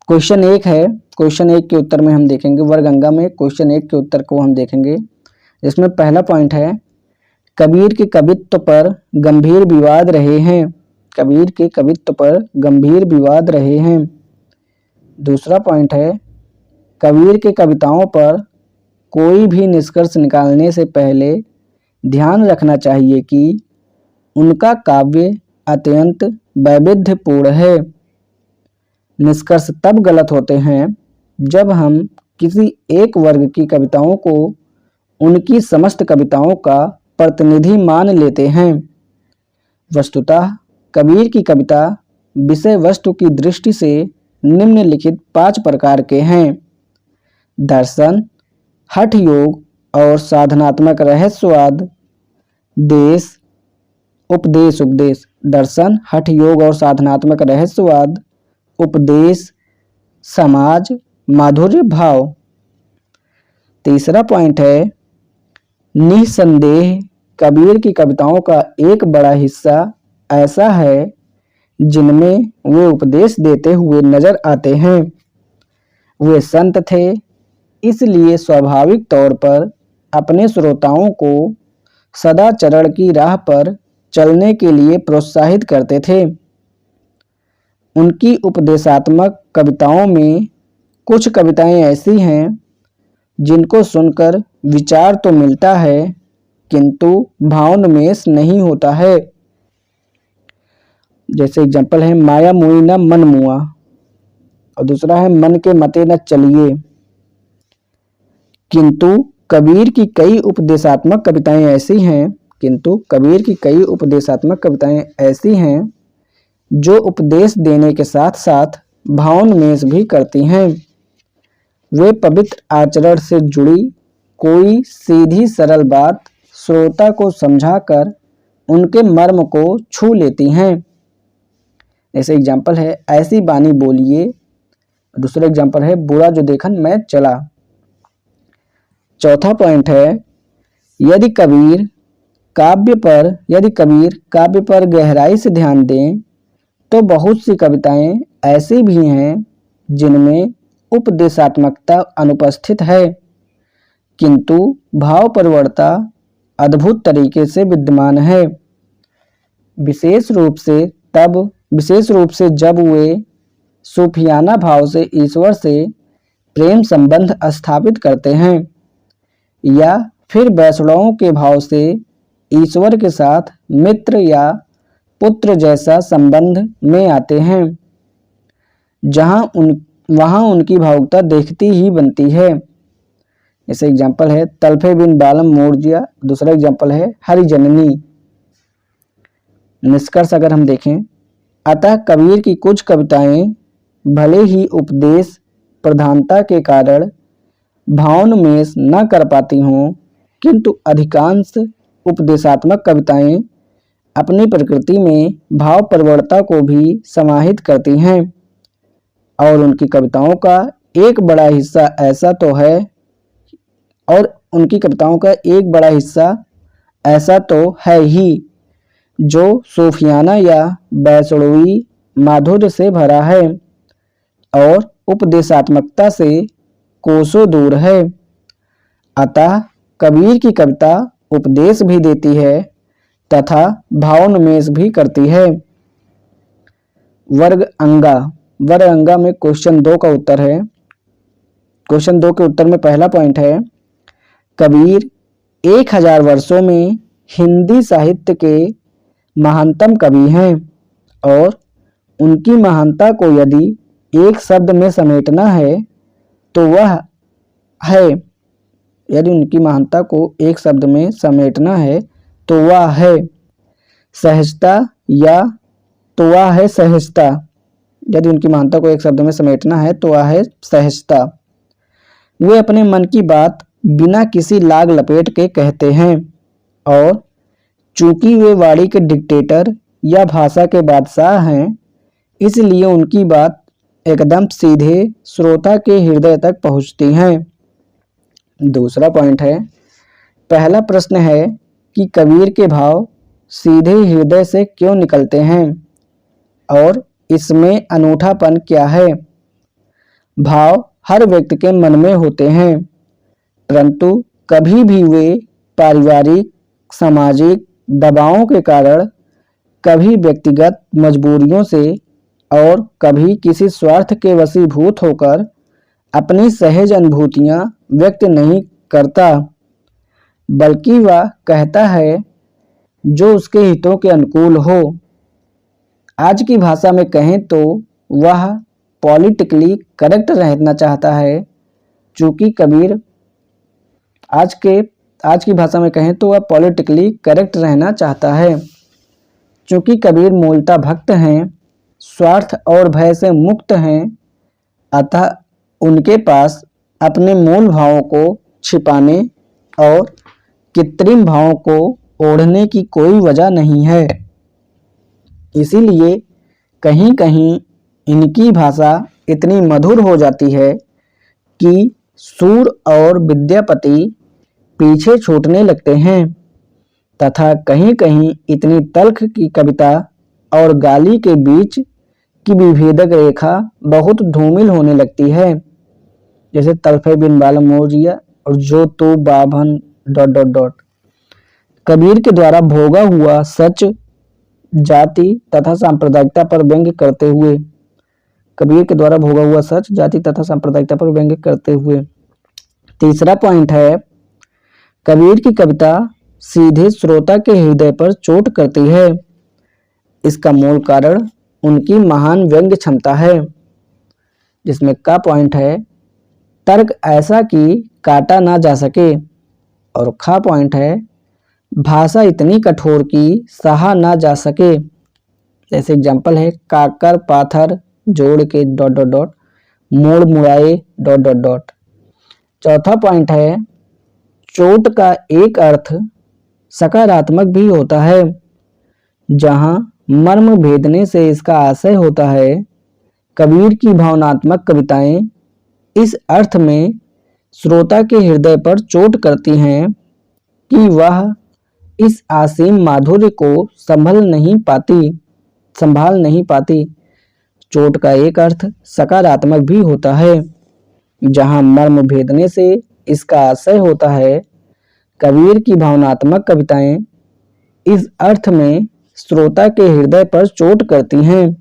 S1: क्वेश्चन 1 है, क्वेश्चन 1 के उत्तर में हम देखेंगे, वर्ग अंगा में क्वेश्चन 1 के उत्तर को हम देखेंगे। इसमें पहला पॉइंट है, कबीर के कवित्व पर गंभीर विवाद रहे हैं। कबीर के कवित्व पर गंभीर विवाद रहे हैं। दूसरा पॉइंट है, कबीर के कविताओं पर कोई भी निष्कर्ष निकालने से पहले ध्यान रखना चाहिए कि उनका काव्य अत्यंत वैविध्यपूर्ण है। निष्कर्ष तब गलत होते हैं जब हम किसी एक वर्ग की कविताओं को उनकी समस्त कविताओं का प्रतिनिधि मान लेते हैं। वस्तुतः कबीर की कविता विषय वस्तु की दृष्टि से निम्नलिखित 5 प्रकार के हैं: दर्शन, हठ योग और साधनात्मक रहस्यवाद, देश, उपदेश। दर्शन, हठ योग और साधनात्मक रहस्यवाद, उपदेश, समाज, माधुर्य भाव। तीसरा पॉइंट है, निसंदेह कबीर की कविताओं का एक बड़ा हिस्सा ऐसा है जिनमें वे उपदेश देते हुए नजर आते हैं। वे संत थे, इसलिए स्वाभाविक तौर पर अपने श्रोताओं को सदाचरण की राह पर चलने के लिए प्रोत्साहित करते थे। उनकी उपदेशात्मक कविताओं में कुछ कविताएं ऐसी हैं जिनको सुनकर विचार तो मिलता है किंतु भावोन्मेष नहीं होता है। जैसे एग्जाम्पल है, माया मुई न मन मुआ, और दूसरा है, मन के मते न चलिए। किंतु कबीर की कई उपदेशात्मक कविताएं ऐसी हैं जो उपदेश देने के साथ साथ भावोन्मेष भी करती हैं। वे पवित्र आचरण से जुड़ी कोई सीधी सरल बात श्रोता को समझाकर उनके मर्म को छू लेती हैं। जैसे एग्जाम्पल है, ऐसी बानी बोलिए। दूसरा एग्जाम्पल है, बुरा जो देखन मैं चला। चौथा पॉइंट है, यदि कबीर काव्य पर गहराई से ध्यान दें तो बहुत सी कविताएं ऐसी भी हैं जिनमें उपदेशात्मकता अनुपस्थित है किंतु भाव प्रवणता अद्भुत तरीके से विद्यमान है। विशेष रूप से जब वे सूफियाना भाव से ईश्वर से प्रेम संबंध स्थापित करते हैं या फिर वैष्णवों के भाव से ईश्वर के साथ मित्र या पुत्र जैसा संबंध में आते हैं, वहाँ उनकी भावुकता देखती ही बनती है। जैसे एग्जाम्पल है, तलफे बिन बालम मोरजिया। दूसरा एग्जाम्पल है, हरिजननी। निष्कर्ष अगर हम देखें, अतः कबीर की कुछ कविताएं भले ही उपदेश प्रधानता के कारण भावोन्मेष न कर पाती हों किंतु अधिकांश उपदेशात्मक कविताएं अपनी प्रकृति में भाव प्रवणता को भी समाहित करती हैं और उनकी कविताओं का एक बड़ा हिस्सा ऐसा तो है ही जो सूफियाना या वैष्णवी माधुर्य से भरा है और उपदेशात्मकता से कोसों दूर है। अतः कबीर की कविता उपदेश भी देती है तथा भावोन्मेष भी करती है। वर्ग अंगा में क्वेश्चन 2 का उत्तर है। क्वेश्चन 2 के उत्तर में पहला पॉइंट है, कबीर 1000 वर्षों में हिंदी साहित्य के महानतम कवि हैं और उनकी महानता को यदि एक शब्द में समेटना है तो वह है, यदि उनकी महानता को एक शब्द में समेटना है तो वह है सहजता, या तो वह है सहजता। यदि उनकी महानता को एक शब्द में समेटना है तो वह है सहजता। वे अपने मन की बात बिना किसी लाग लपेट के कहते हैं और चूंकि वे वाणी के डिक्टेटर या भाषा के बादशाह हैं, इसलिए उनकी बात एकदम सीधे श्रोता के हृदय तक पहुंचती है। दूसरा पॉइंट है, पहला प्रश्न है कि कबीर के भाव सीधे हृदय से क्यों निकलते हैं और इसमें अनूठापन क्या है। भाव हर व्यक्ति के मन में होते हैं, परंतु कभी भी वे पारिवारिक सामाजिक दबावों के कारण, कभी व्यक्तिगत मजबूरियों से और कभी किसी स्वार्थ के वशीभूत होकर अपनी सहज अनुभूतियां व्यक्त नहीं करता, बल्कि वह कहता है जो उसके हितों के अनुकूल हो। आज की भाषा में कहें तो वह पॉलिटिकली करेक्ट रहना चाहता है। चूंकि कबीर आज की भाषा में कहें तो वह पॉलिटिकली करेक्ट रहना चाहता है। चूंकि कबीर मूलतः भक्त हैं, स्वार्थ और भय से मुक्त हैं, अतः उनके पास अपने मूल भावों को छिपाने और कृत्रिम भावों को ओढ़ने की कोई वजह नहीं है। इसीलिए कहीं कहीं इनकी भाषा इतनी मधुर हो जाती है कि सूर और विद्यापति पीछे छूटने लगते हैं तथा कहीं कहीं इतनी तल्ख की कविता और गाली के बीच की विभेदक रेखा बहुत धूमिल होने लगती है, जैसे तल्फे बिन बाल मोजिया और जो तो बाभन ... कबीर के द्वारा भोगा हुआ सच जाति तथा सांप्रदायिकता पर व्यंग्य करते हुए, कबीर के द्वारा भोगा हुआ सच जाति तथा सांप्रदायिकता पर व्यंग्य करते हुए। तीसरा पॉइंट है, कबीर की कविता सीधे श्रोता के हृदय पर चोट करती है। इसका मूल कारण उनकी महान व्यंग्य क्षमता है, जिसमें का पॉइंट है, तर्क ऐसा कि काटा ना जा सके, और खा पॉइंट है, भाषा इतनी कठोर कि सहा ना जा सके। जैसे एग्जांपल है, काकर पाथर जोड़ के ... मोड़ मुड़ाए ... चौथा पॉइंट है, चोट का एक अर्थ सकारात्मक भी होता है, जहां मर्म भेदने से इसका आशय होता है। कबीर की भावनात्मक कविताएं इस अर्थ में श्रोता के हृदय पर चोट करती हैं कि वह इस असीम माधुर्य को संभाल नहीं पाती। चोट का एक अर्थ सकारात्मक भी होता है, जहां मर्म भेदने से इसका आशय होता है। कबीर की भावनात्मक कविताएं इस अर्थ में श्रोता के हृदय पर चोट करती हैं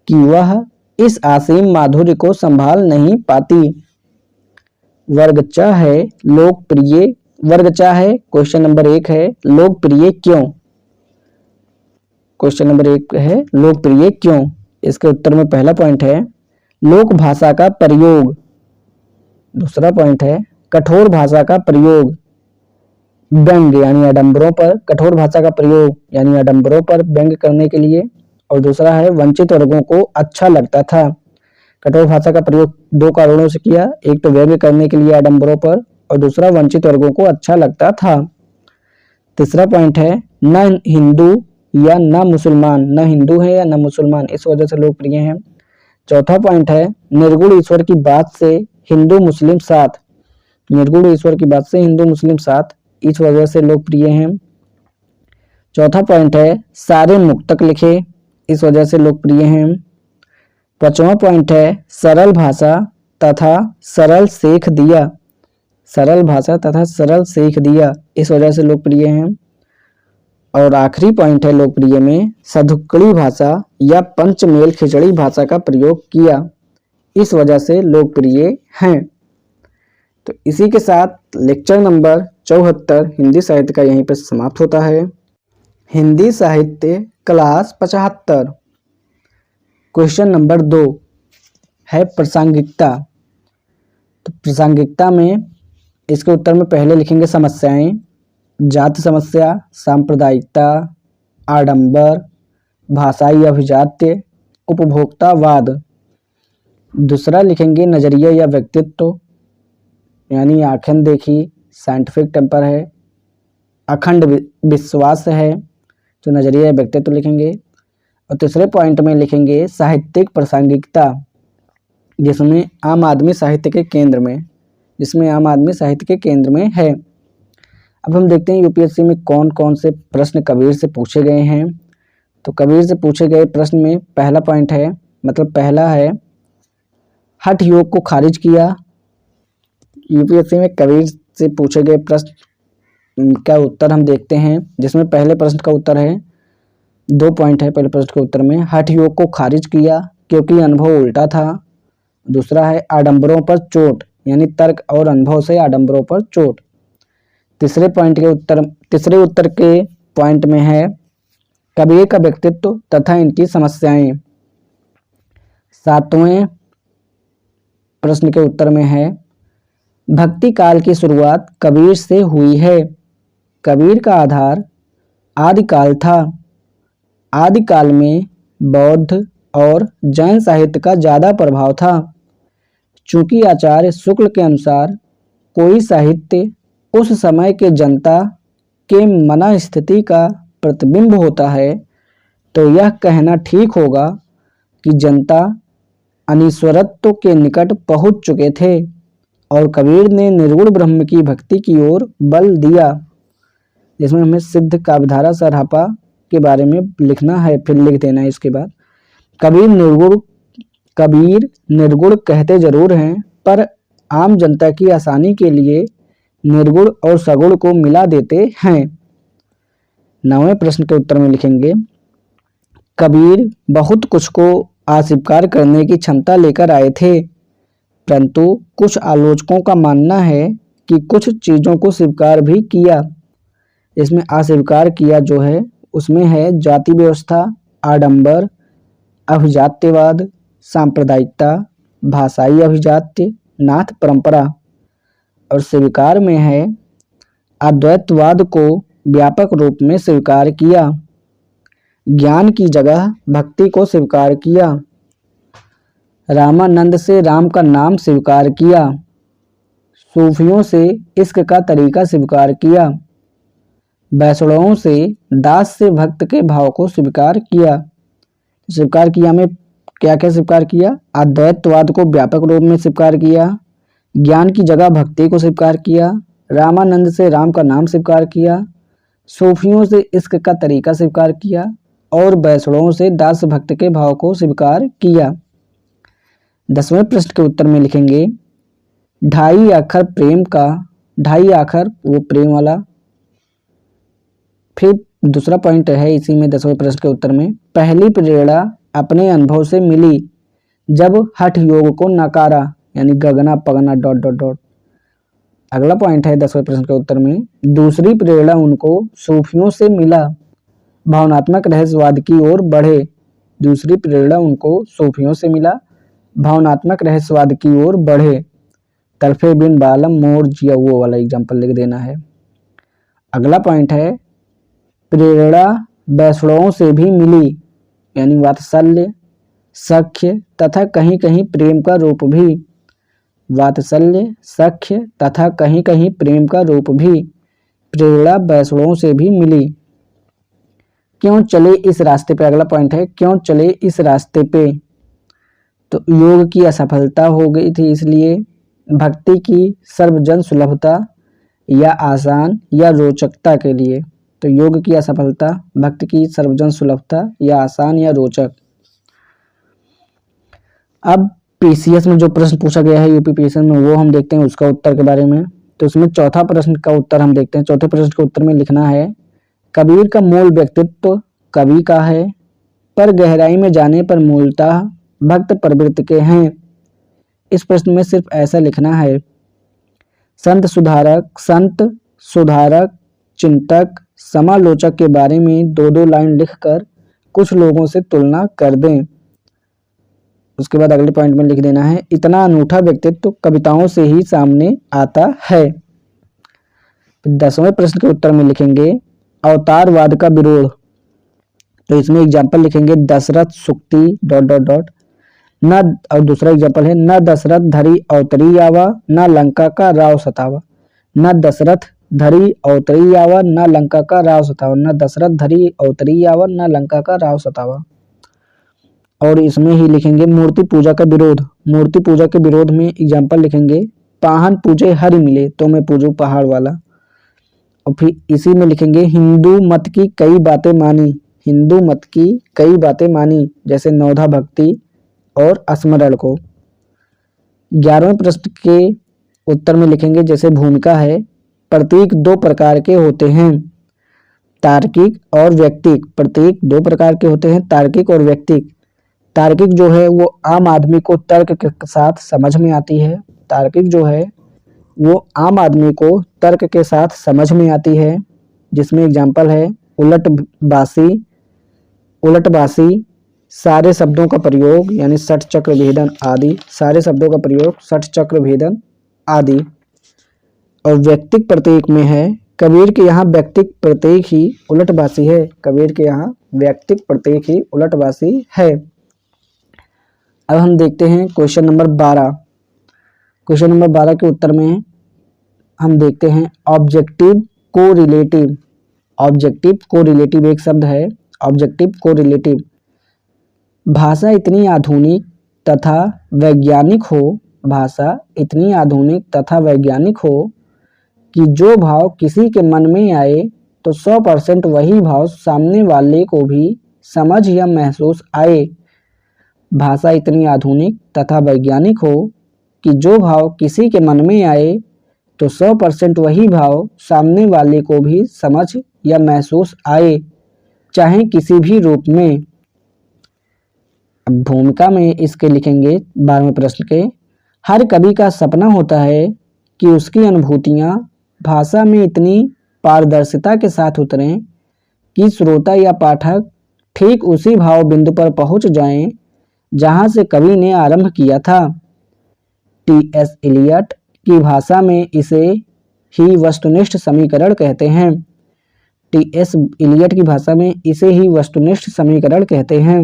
S1: कि वह इस असीम माधुर्य को संभाल नहीं पाती। वर्ग च है लोकप्रिय। वर्ग च है, क्वेश्चन नंबर 1 है लोकप्रिय क्यों। क्वेश्चन नंबर 1 है लोकप्रिय क्यों। इसके उत्तर में पहला पॉइंट है, लोक भाषा का प्रयोग। दूसरा पॉइंट है, कठोर भाषा का प्रयोग व्यंग्य यानी आडंबरों पर, कठोर भाषा का प्रयोग यानी आडंबरों पर व्यंग्य करने के लिए। और दूसरा है, वंचित वर्गों को अच्छा लगता था। कठोर भाषा का प्रयोग 2 कारणों से किया, एक तो व्यंग्य करने के लिए आडंबरों पर, और दूसरा वंचित वर्गों को अच्छा लगता था। तीसरा पॉइंट है, न हिंदू या न मुसलमान, न हिंदू है या न मुसलमान, इस वजह से लोकप्रिय हैं। चौथा पॉइंट है, निर्गुण ईश्वर की बात से हिंदू मुस्लिम साथ, निर्गुण ईश्वर की बात से हिंदू मुस्लिम साथ, इस वजह से लोकप्रिय हैं। चौथा पॉइंट है सारे मुक्तक लिखे, इस वजह से लोकप्रिय हैं। पांचवा पॉइंट है सरल भाषा तथा सरल सेख दिया, सरल भाषा तथा सरल सेख दिया, इस वजह से लोकप्रिय हैं। और आखिरी पॉइंट है लोकप्रिय में सधुक्कड़ी भाषा या पंचमेल खिचड़ी भाषा का प्रयोग किया, इस वजह से लोकप्रिय हैं। तो इसी के साथ लेक्चर नंबर 74 हिंदी साहित्य का यहीं पर समाप्त होता है। हिंदी साहित्य क्लास 75 क्वेश्चन नंबर 2 है प्रासंगिकता। तो प्रासंगिकता में इसके उत्तर में पहले लिखेंगे समस्याएं, जाति समस्या, सांप्रदायिकता, आडंबर, भाषाई अभिजात्य, उपभोक्तावाद। दूसरा लिखेंगे नजरिया या व्यक्तित्व, यानी आँखें देखी, साइंटिफिक टेम्पर है, अखंड विश्वास है, तो नजरिया या व्यक्तित्व लिखेंगे। और तीसरे पॉइंट में लिखेंगे साहित्यिक प्रासंगिकता, जिसमें आम आदमी साहित्य के केंद्र में, जिसमें आम आदमी साहित्य के केंद्र में है। अब हम देखते हैं यूपीएससी में कौन कौन से प्रश्न कबीर से पूछे गए हैं। तो कबीर से पूछे गए प्रश्न में पहला पॉइंट है, मतलब पहला है हठ योग को खारिज किया। यूपीएससी में कबीर से पूछे गए प्रश्न का उत्तर हम देखते हैं, जिसमें पहले प्रश्न का उत्तर है, 2 पॉइंट है पहले प्रश्न के उत्तर में, हठ योग को खारिज किया क्योंकि अनुभव उल्टा था। दूसरा है आडंबरों पर चोट, यानी तर्क और अनुभव से आडंबरों पर चोट। तीसरे उत्तर के पॉइंट में है कबीर का व्यक्तित्व तथा इनकी समस्याएं। 7वें प्रश्न के उत्तर में है भक्ति काल की शुरुआत कबीर से हुई है। कबीर का आधार आदिकाल था। आदिकाल में बौद्ध और जैन साहित्य का ज़्यादा प्रभाव था। चूंकि आचार्य शुक्ल के अनुसार कोई साहित्य उस समय के जनता के मन स्थिति का प्रतिबिंब होता है, तो यह कहना ठीक होगा कि जनता अनीश्वरत्व के निकट पहुंच चुके थे और कबीर ने निर्गुण ब्रह्म की भक्ति की ओर बल दिया। जिसमें हमें सिद्ध काव्यधारा सरापा के बारे में लिखना है, फिर लिख देना है इसके बाद। कबीर निर्गुण कहते जरूर हैं, पर आम जनता की आसानी के लिए निर्गुण और सगुण को मिला देते हैं। 9वें प्रश्न के उत्तर में लिखेंगे कबीर बहुत कुछ को अस्वीकार करने की क्षमता लेकर आए थे, परंतु कुछ आलोचकों का मानना है कि कुछ चीज़ों को स्वीकार भी किया। इसमें अस्वीकार किया जो है उसमें है जाति व्यवस्था, आडंबर, अभिजात्यवाद, सांप्रदायिकता, भाषाई अभिजात्य, नाथ परंपरा। और स्वीकार में है अद्वैतवाद को व्यापक रूप में स्वीकार किया, ज्ञान की जगह भक्ति को स्वीकार किया, रामानंद से राम का नाम स्वीकार किया, सूफियों से इश्क का तरीका स्वीकार किया, वैष्णवों से दास से भक्त के भाव को स्वीकार किया। स्वीकार किया में क्या क्या स्वीकार किया? अद्वैतवाद को व्यापक रूप में स्वीकार किया, ज्ञान की जगह भक्ति को स्वीकार किया, रामानंद से राम का नाम स्वीकार किया, सूफियों से इश्क का तरीका स्वीकार किया और वैष्णवों से दास भक्त के भाव को स्वीकार किया। 10वें प्रश्न के उत्तर में लिखेंगे ढाई आखर प्रेम का, ढाई आखर वो प्रेम वाला। फिर दूसरा पॉइंट है इसी में 10वें प्रश्न के उत्तर में पहली प्रेरणा अपने अनुभव से मिली जब हठ योग को नकारा, यानी गगना पगना डॉट डॉट डॉट। अगला पॉइंट है 10वें प्रश्न के उत्तर में दूसरी प्रेरणा उनको सूफियों से मिला, भावनात्मक रहस्यवाद की ओर बढ़े। दूसरी प्रेरणा उनको सूफियों से मिला, भावनात्मक रहस्यवाद की ओर बढ़े। तरफे बिन बालम मोर जिया, वो वाला एग्जाम्पल लिख देना है। अगला पॉइंट है प्रेरणा वैष्णवों से भी मिली, यानी वात्सल्य, सख्य तथा कहीं कहीं प्रेम का रूप भी। वात्सल्य, सख्य तथा कहीं कहीं प्रेम का रूप भी प्रेरणा वैष्णवों से भी मिली। क्यों चले इस रास्ते पे? अगला पॉइंट है क्यों चले इस रास्ते पे? तो योग की असफलता हो गई थी, इसलिए भक्ति की सर्वजन सुलभता या आसान या रोचकता के लिए। तो योग की असफलता, भक्ति की सर्वजन सुलभता, या आसान या रोचक। अब पीसीएस में जो प्रश्न पूछा गया है यूपीपीएससी में, वो हम देखते हैं उसका उत्तर के बारे में। तो इसमें चौथा प्रश्न का उत्तर हम देखते हैं। चौथे प्रश्न के उत्तर में लिखना है, कबीर का मूल व्यक्तित्व कवि का है, पर गहराई में जाने पर मूलतः भक्त प्रवृत्ति के हैं। इस प्रश्न में सिर्फ ऐसा लिखना है, संत सुधारक, चिंतक, समालोचक के बारे में दो दो लाइन लिखकर कुछ लोगों से तुलना कर दें। उसके बाद अगले पॉइंट में लिख देना है, इतना अनूठा व्यक्तित्व कविताओं से ही सामने आता है। 10वें प्रश्न के उत्तर में लिखेंगे, अवतारवाद का विरोध। तो इसमें एग्जाम्पल लिखेंगे, दशरथ सुक्ति ... न, और दूसरा एग्जाम्पल है, न दशरथ धरी अवतरी आवा, न लंका का राव सतावा। न दशरथ धरी अवतरी आवा, न लंका का राव सतावा। न दशरथ धरी अवतरी आवा, न लंका का राव सतावा। और इसमें ही लिखेंगे, मूर्ति पूजा का विरोध। मूर्ति पूजा के विरोध में एग्जाम्पल लिखेंगे, पाहन पूजे हरि मिले, तो मैं पूजू पहाड़ वाला। और फिर इसी में लिखेंगे, हिंदू मत की कई बातें मानी। हिंदू मत की कई बातें मानी, जैसे नवधा भक्ति और स्मरण को। 11वें प्रश्न के उत्तर में लिखेंगे, जैसे भूमिका है, प्रतीक दो प्रकार के होते हैं, तार्किक और व्यक्तिक। प्रतीक दो प्रकार के होते हैं, तार्किक और व्यक्तिक। तार्किक जो है वो आम आदमी को तर्क के साथ समझ में आती है। तार्किक जो है वो आम आदमी को तर्क के साथ समझ में आती है, जिसमें एग्जाम्पल है, उलटबासी, सारे शब्दों का प्रयोग, यानी षट चक्र भेदन आदि, सारे शब्दों का प्रयोग, षट चक्र भेदन आदि। और व्यक्तिक प्रतीक में है, कबीर के यहाँ व्यक्तिक प्रतीक ही उलटबासी है। कबीर के यहाँ व्यक्तिक प्रतीक ही उलटबासी है। अब हम देखते हैं क्वेश्चन नंबर 12। क्वेश्चन नंबर 12 के उत्तर में हम देखते हैं, ऑब्जेक्टिव कोरिलेटिव। ऑब्जेक्टिव कोरिलेटिव एक शब्द है, ऑब्जेक्टिव कोरिलेटिव। भाषा इतनी आधुनिक तथा वैज्ञानिक हो, भाषा इतनी आधुनिक तथा वैज्ञानिक हो कि जो भाव किसी के मन में आए तो 100% वही भाव सामने वाले को भी समझ या महसूस आए। भाषा इतनी आधुनिक तथा वैज्ञानिक हो कि जो भाव किसी के मन में आए तो 100% वही भाव सामने वाले को भी समझ या महसूस आए, चाहे किसी भी रूप में। अब भूमिका में इसके लिखेंगे 12वें प्रश्न के, हर कवि का सपना होता है कि उसकी अनुभूतियाँ भाषा में इतनी पारदर्शिता के साथ उतरें कि श्रोता या पाठक ठीक उसी भाव बिंदु पर पहुंच जाएं जहां से कवि ने आरंभ किया था। टी.एस. इलियट की भाषा में इसे ही वस्तुनिष्ठ समीकरण कहते हैं। टी.एस. इलियट की भाषा में इसे ही वस्तुनिष्ठ समीकरण कहते हैं।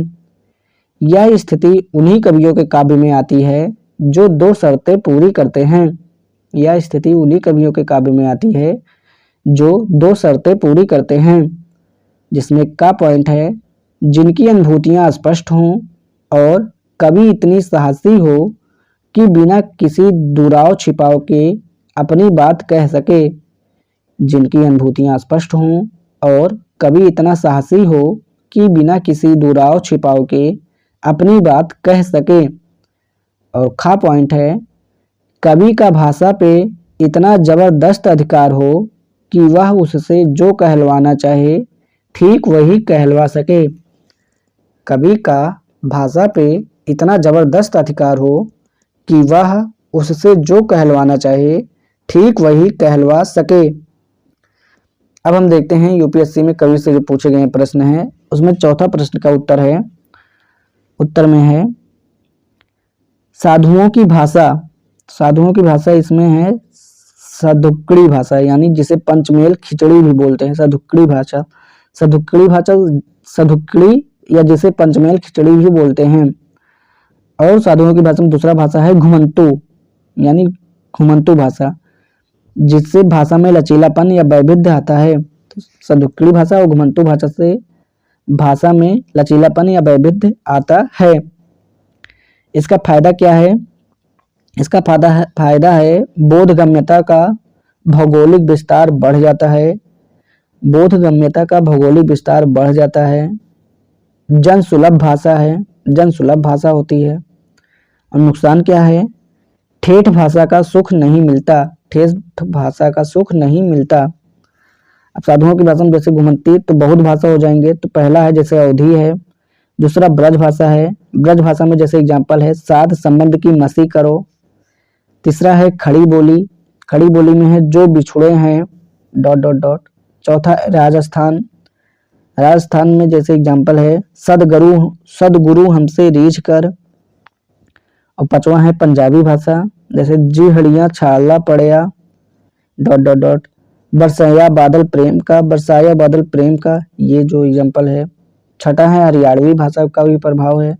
S1: यह स्थिति उन्हीं कवियों के काव्य में आती है जो दो शर्तें पूरी करते हैं। यह स्थिति उन्हीं कवियों के काव्य में आती है जो दो शर्तें पूरी करते हैं, जिसमें का पॉइंट है, जिनकी अनुभूतियां स्पष्ट हों और कवि इतनी साहसी हो कि बिना किसी दुराव छिपाव के अपनी बात कह सके। जिनकी अनुभूतियां स्पष्ट हों और कवि इतना साहसी हो कि बिना किसी दुराव छिपाव के अपनी बात कह सके। और खा पॉइंट है, कवि का भाषा पे इतना जबरदस्त अधिकार हो कि वह उससे जो कहलवाना चाहे ठीक वही कहलवा सके। कवि का भाषा पे इतना जबरदस्त अधिकार हो कि वह उससे जो कहलवाना चाहे ठीक वही कहलवा सके। अब हम देखते हैं यूपीएससी में कवि से जो पूछे गए प्रश्न हैं, उसमें चौथा प्रश्न का उत्तर है, उत्तर में है, साधुओं की भाषा। साधुओं की भाषा इसमें है सधुक्कड़ी भाषा, यानी जिसे पंचमेल खिचड़ी भी बोलते हैं। सधुक्कड़ी भाषा, सधुक्कड़ी या जिसे पंचमेल खिचड़ी भी बोलते हैं। और साधुओं की भाषा में दूसरा भाषा है घुमंतू, यानी घुमंतू भाषा, जिससे भाषा में लचीलापन या वैविध्य आता है। तो सधुक्कड़ी भाषा और घुमंतू भाषा से भाषा में लचीलापन या वैविध्य आता है। इसका फायदा क्या है? इसका फायदा है बोधगम्यता का भौगोलिक विस्तार बढ़ जाता है, बोधगम्यता का भौगोलिक विस्तार बढ़ जाता है। जन सुलभ भाषा है, जन सुलभ भाषा होती है। और नुकसान क्या है? ठेठ भाषा का सुख नहीं मिलता, ठेठ भाषा का सुख नहीं मिलता। अब साधुओं की भाषा में जैसे घुमंती तो बहुत भाषा हो जाएंगे। तो पहला है जैसे अवधी है, दूसरा ब्रज भाषा है, ब्रज भाषा में जैसे एग्जाम्पल है साध संबंध की मसी करो। तीसरा है खड़ी बोली, खड़ी बोली में है जो बिछुड़े हैं डॉट डॉट डॉट। चौथा है राजस्थान, राजस्थान में जैसे एग्जाम्पल है सदगुरु हमसे रीझ कर। और पांचवा है पंजाबी भाषा, जैसे जी हड़ियाँ छाला पड़या डॉट डॉट डॉट। बरसाया बादल प्रेम का, बरसाया बादल प्रेम का, ये जो एग्जाम्पल है। छठा है हरियाणवी भाषा का भी प्रभाव है।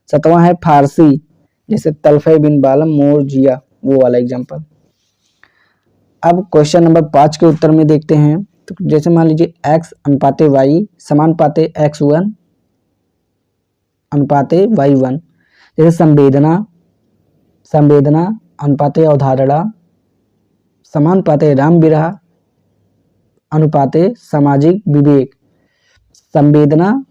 S1: सातवां है फारसी, जैसे तलफे बिन बालम मोर जिया, वो वाला एग्जाम्पल। अब क्वेश्चन नंबर 5 के उत्तर में देखते हैं। तो जैसे मान लीजिए x अनुपाते y समानुपाते x1 अनुपाते y1। जैसे संवेदना, संवेदना अनुपाते अवधारणा समानुपाते राम विरह अनुपाते सामाजिक विवेक। संवेदना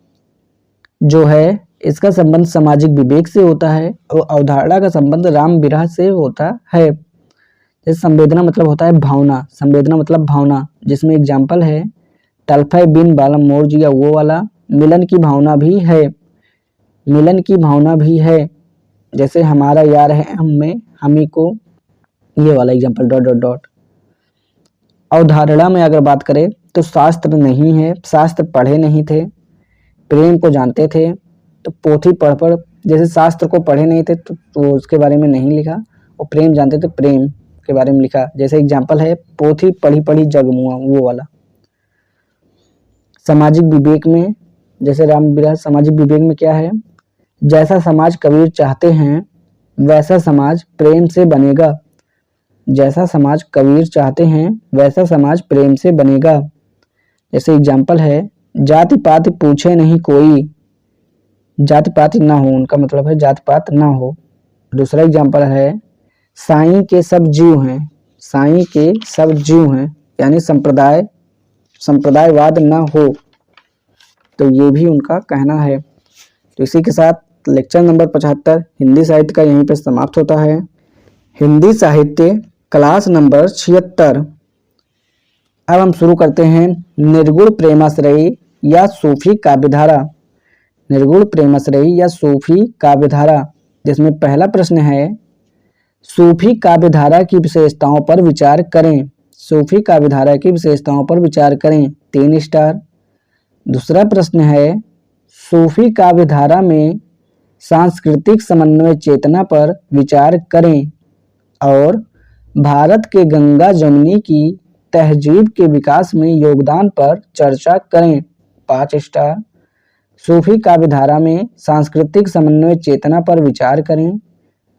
S1: जो है इसका संबंध सामाजिक विवेक से होता है और अवधारणा का संबंध राम विरह से होता है। जैसे संवेदना मतलब होता है भावना, संवेदना मतलब भावना, जिसमें एग्जाम्पल है तलफय बिन बालम मोर जिया, वो वाला। मिलन की भावना भी है, मिलन की भावना भी है, जैसे हमारा यार है हम में हमी को, ये वाला एग्जाम्पल डॉट डॉट डॉट। अवधारणा में अगर बात करें तो शास्त्र नहीं है, शास्त्र पढ़े नहीं थे, प्रेम को जानते थे तो पोथी पढ़ पढ़, जैसे शास्त्र को पढ़े नहीं थे तो उसके बारे में नहीं लिखा, और प्रेम जानते थे प्रेम के बारे में लिखा। जैसे एग्जाम्पल है पोथी पढ़ी पढ़ी जगमुआ, वो वाला। सामाजिक विवेक में जैसे राम विरह, सामाजिक विवेक में क्या है? जैसा समाज कबीर चाहते हैं वैसा समाज प्रेम से बनेगा, जैसा समाज कबीर चाहते हैं वैसा समाज प्रेम से बनेगा। जैसे एग्जाम्पल है जाति पात पूछे नहीं कोई, जाति पात ना हो, उनका मतलब है जाति पात ना हो। दूसरा एग्जाम्पल है साईं के सब जीव हैं, साईं के सब जीव हैं, यानी संप्रदायवाद ना हो, तो ये भी उनका कहना है। तो इसी के साथ लेक्चर नंबर 75 हिंदी साहित्य का यहीं पे समाप्त होता है। हिंदी साहित्य क्लास नंबर 76। अब हम शुरू करते हैं निर्गुण प्रेमाश्रयी या सूफी काव्यधारा, निर्गुण प्रेमाश्रयी या सूफी काव्यधारा, जिसमें पहला प्रश्न है सूफी काव्यधारा की विशेषताओं पर विचार करें, सूफी काव्यधारा की विशेषताओं पर विचार करें, 3 स्टार। दूसरा प्रश्न है सूफी काव्यधारा में सांस्कृतिक समन्वय चेतना पर विचार करें और भारत के गंगा जमुनी की तहजीब के विकास में योगदान पर चर्चा करें, 5 स्टार। सूफी काव्यधारा में सांस्कृतिक समन्वय चेतना पर विचार करें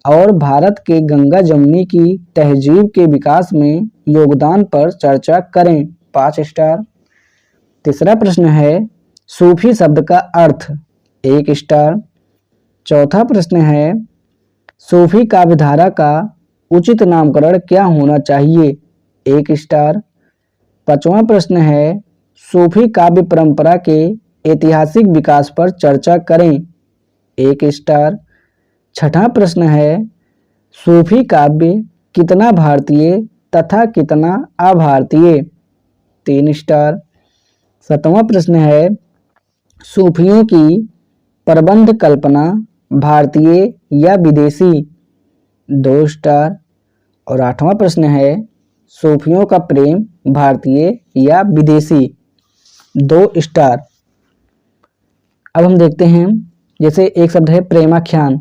S1: और भारत के गंगा जमुनी की तहजीब के विकास में योगदान पर चर्चा करें, 5 स्टार। तीसरा प्रश्न है सूफी शब्द का अर्थ, 1 स्टार। चौथा प्रश्न है सूफी काव्यधारा का उचित नामकरण क्या होना चाहिए, 1 स्टार। पांचवा प्रश्न है सूफी काव्य परंपरा के ऐतिहासिक विकास पर चर्चा करें, 1 स्टार। छठा प्रश्न है सूफी काव्य कितना भारतीय तथा कितना अभारतीय, 3 स्टार। सातवां प्रश्न है सूफियों की प्रबंध कल्पना भारतीय या विदेशी, 2 स्टार। और आठवां प्रश्न है सूफियों का प्रेम भारतीय या विदेशी, 2 स्टार। अब हम देखते हैं जैसे एक शब्द है प्रेमाख्यान,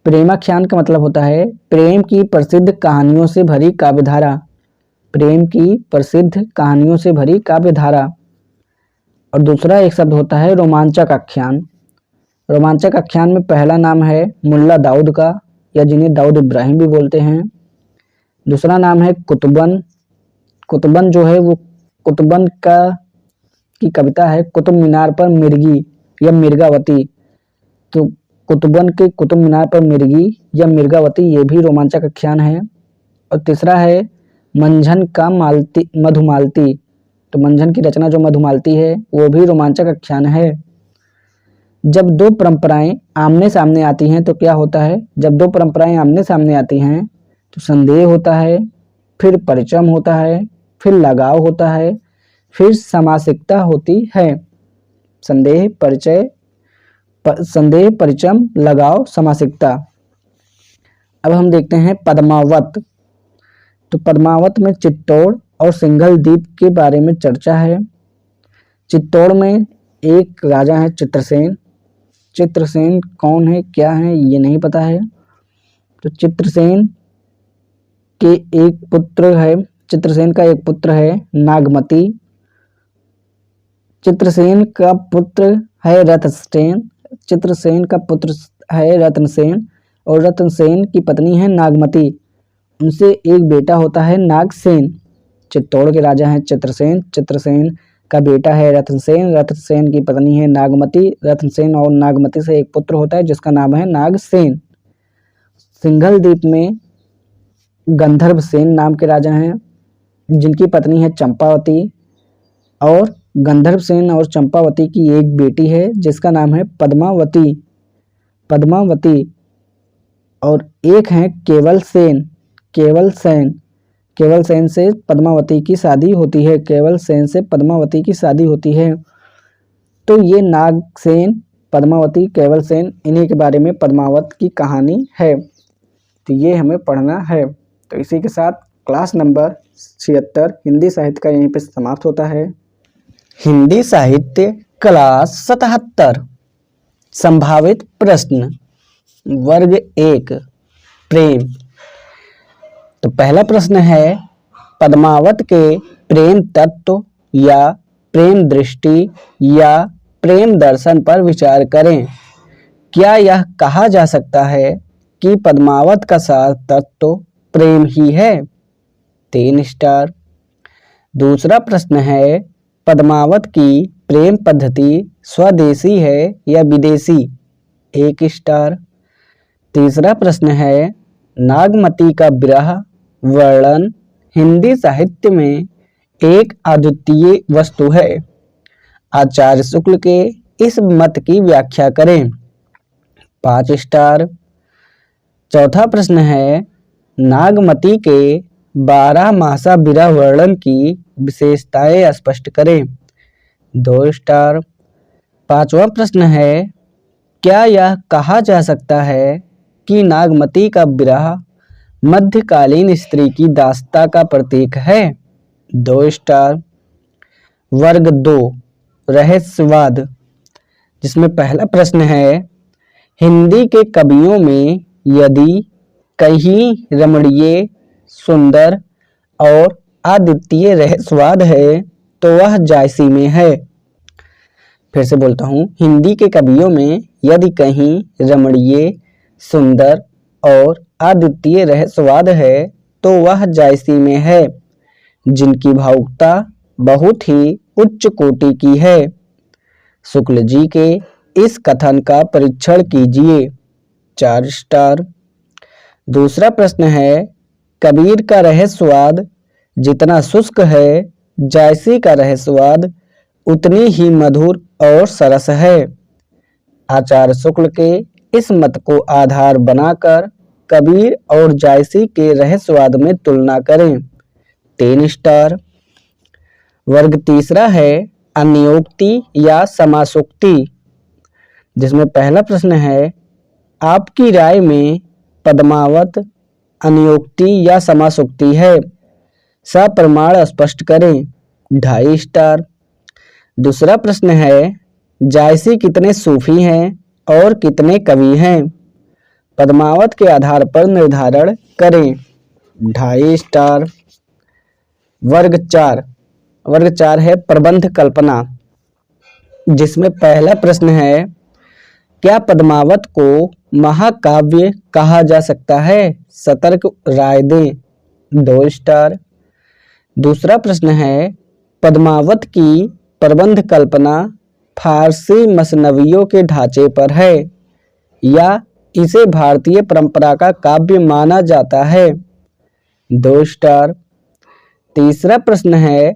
S1: प्रेमाख्यान का मतलब होता है प्रेम की प्रसिद्ध कहानियों से भरी काव्यधारा, प्रेम की प्रसिद्ध कहानियों से भरी काव्यधारा। और दूसरा एक शब्द होता है रोमांचक आख्यान, रोमांचक आख्यान में पहला नाम है मुल्ला दाऊद का, या जिन्हें दाऊद इब्राहिम भी बोलते हैं। दूसरा नाम है कुतुबन, कुतुबन जो है वो कुतुबन की कविता है कुतुब मीनार पर मिर्गी या मिर्गावती, तो कुतुबन के कुतुब मीनार पर मिर्गी या मिर्गावती, ये भी रोमांचक आख्यान है। और तीसरा है मंझन का मधुमालती, तो मंझन की रचना जो मधुमालती है वो भी रोमांचक आख्यान है। जब दो परंपराएं आमने सामने आती हैं तो क्या होता है? जब दो परंपराएं आमने सामने आती हैं तो संदेह होता है, फिर परिचम होता है, फिर लगाव होता है, फिर समासिकता होती है। संदेह, परिचम, लगाव, समासिकता। अब हम देखते हैं पद्मावत। तो पद्मावत में चित्तौड़ और सिंघल द्वीप के बारे में चर्चा है। चित्तौड़ में एक राजा है चित्रसेन। चित्रसेन कौन है, क्या है, ये नहीं पता है। तो चित्रसेन का एक पुत्र है नागमति। चित्रसेन का पुत्र है रत्नसेन। चित्रसेन का पुत्र है रत्नसेन और रत्नसेन की पत्नी है नागमति। उनसे एक बेटा होता है नागसेन। चित्तौड़ के राजा हैं चित्रसेन। चित्रसेन का बेटा है रत्नसेन। रत्नसेन की पत्नी है नागमति। रत्नसेन और नागमति से एक पुत्र होता है जिसका नाम है नागसेन। सिंघल द्वीप में गंधर्वसेन नाम के राजा हैं जिनकी पत्नी है चंपावती। और गंधर्वसेन और चंपावती की एक बेटी है जिसका नाम है पद्मावती। और एक है केवलसेन। केवलसेन से पद्मावती की शादी होती है। केवलसेन से पद्मावती की शादी होती है। तो ये नागसेन, पद्मावती, केवलसेन, इन्हीं के बारे में पद्मावत की कहानी है। तो ये हमें पढ़ना है। तो इसी के साथ क्लास नंबर 76 हिंदी साहित्य का यहीं पे समाप्त होता है। हिंदी साहित्य क्लास 77 संभावित प्रश्न वर्ग 1 प्रेम। तो पहला प्रश्न है पद्मावत के प्रेम तत्व या प्रेम दृष्टि या प्रेम दर्शन पर विचार करें। क्या यह कहा जा सकता है कि पद्मावत का सार तत्व प्रेम ही है? 3 स्टार। दूसरा प्रश्न है पद्मावत की प्रेम पद्धति स्वदेशी है या विदेशी? 1 स्टार। तीसरा प्रश्न है नागमती का विरह वर्णन हिंदी साहित्य में एक अद्वितीय वस्तु है। आचार्य शुक्ल के इस मत की व्याख्या करें। 5 स्टार। चौथा प्रश्न है नागमती के 12 मासा विरह वर्णन की विशेषताएं स्पष्ट करें। 2 स्टार। पांचवा प्रश्न है क्या यह कहा जा सकता है कि नागमती का विरह मध्यकालीन स्त्री की दासता का प्रतीक है? 2 स्टार। वर्ग 2 रहस्यवाद, जिसमें पहला प्रश्न है हिंदी के कवियों में यदि कहीं रमणीय, सुंदर और अद्वितीय रहस्यवाद है तो वह जायसी में है। फिर से बोलता हूँ, हिंदी के कवियों में यदि कहीं रमणीय, सुंदर और अद्वितीय रहस्यवाद है तो वह जायसी में है, जिनकी भावुकता बहुत ही उच्च कोटि की है। शुक्ल जी के इस कथन का परीक्षण कीजिए। 4 स्टार। दूसरा प्रश्न है कबीर का रहस्यवाद जितना शुष्क है, जायसी का रहस्यवाद उतनी ही मधुर और सरस है। आचार्य शुक्ल के इस मत को आधार बनाकर कबीर और जायसी के रहस्यवाद में तुलना करें। 3 स्टार। वर्ग तीसरा है अन्योक्ति या समासोक्ति, जिसमें पहला प्रश्न है आपकी राय में पद्मावत अन्योक्ति या समासोक्ति है? सप्रमाण स्पष्ट करें। 2.5 स्टार। दूसरा प्रश्न है जायसी कितने सूफी हैं और कितने कवि हैं? पद्मावत के आधार पर निर्धारण करें। 2.5 स्टार। वर्ग 4 है प्रबंध कल्पना, जिसमें पहला प्रश्न है क्या पद्मावत को महाकाव्य कहा जा सकता है? सतर्क राय दें। 2 स्टार। दूसरा प्रश्न है पद्मावत की प्रबंध कल्पना फारसी मसनवियों के ढांचे पर है या इसे भारतीय परंपरा का काव्य माना जाता है? 2 स्टार। तीसरा प्रश्न है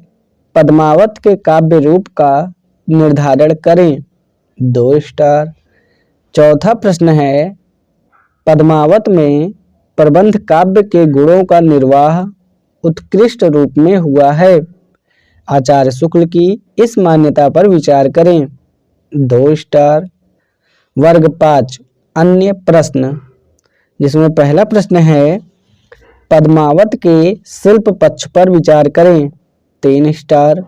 S1: पद्मावत के काव्य रूप का निर्धारण करें। 2 स्टार। चौथा प्रश्न है, पद्मावत में प्रबंध काव्य के गुणों का निर्वाह उत्कृष्ट रूप में हुआ है। आचार्य शुक्ल की इस मान्यता पर विचार करें। 2 स्टार। वर्ग 5 अन्य प्रश्न, जिसमें पहला प्रश्न है, पद्मावत के शिल्प पक्ष पर विचार करें। 3 स्टार।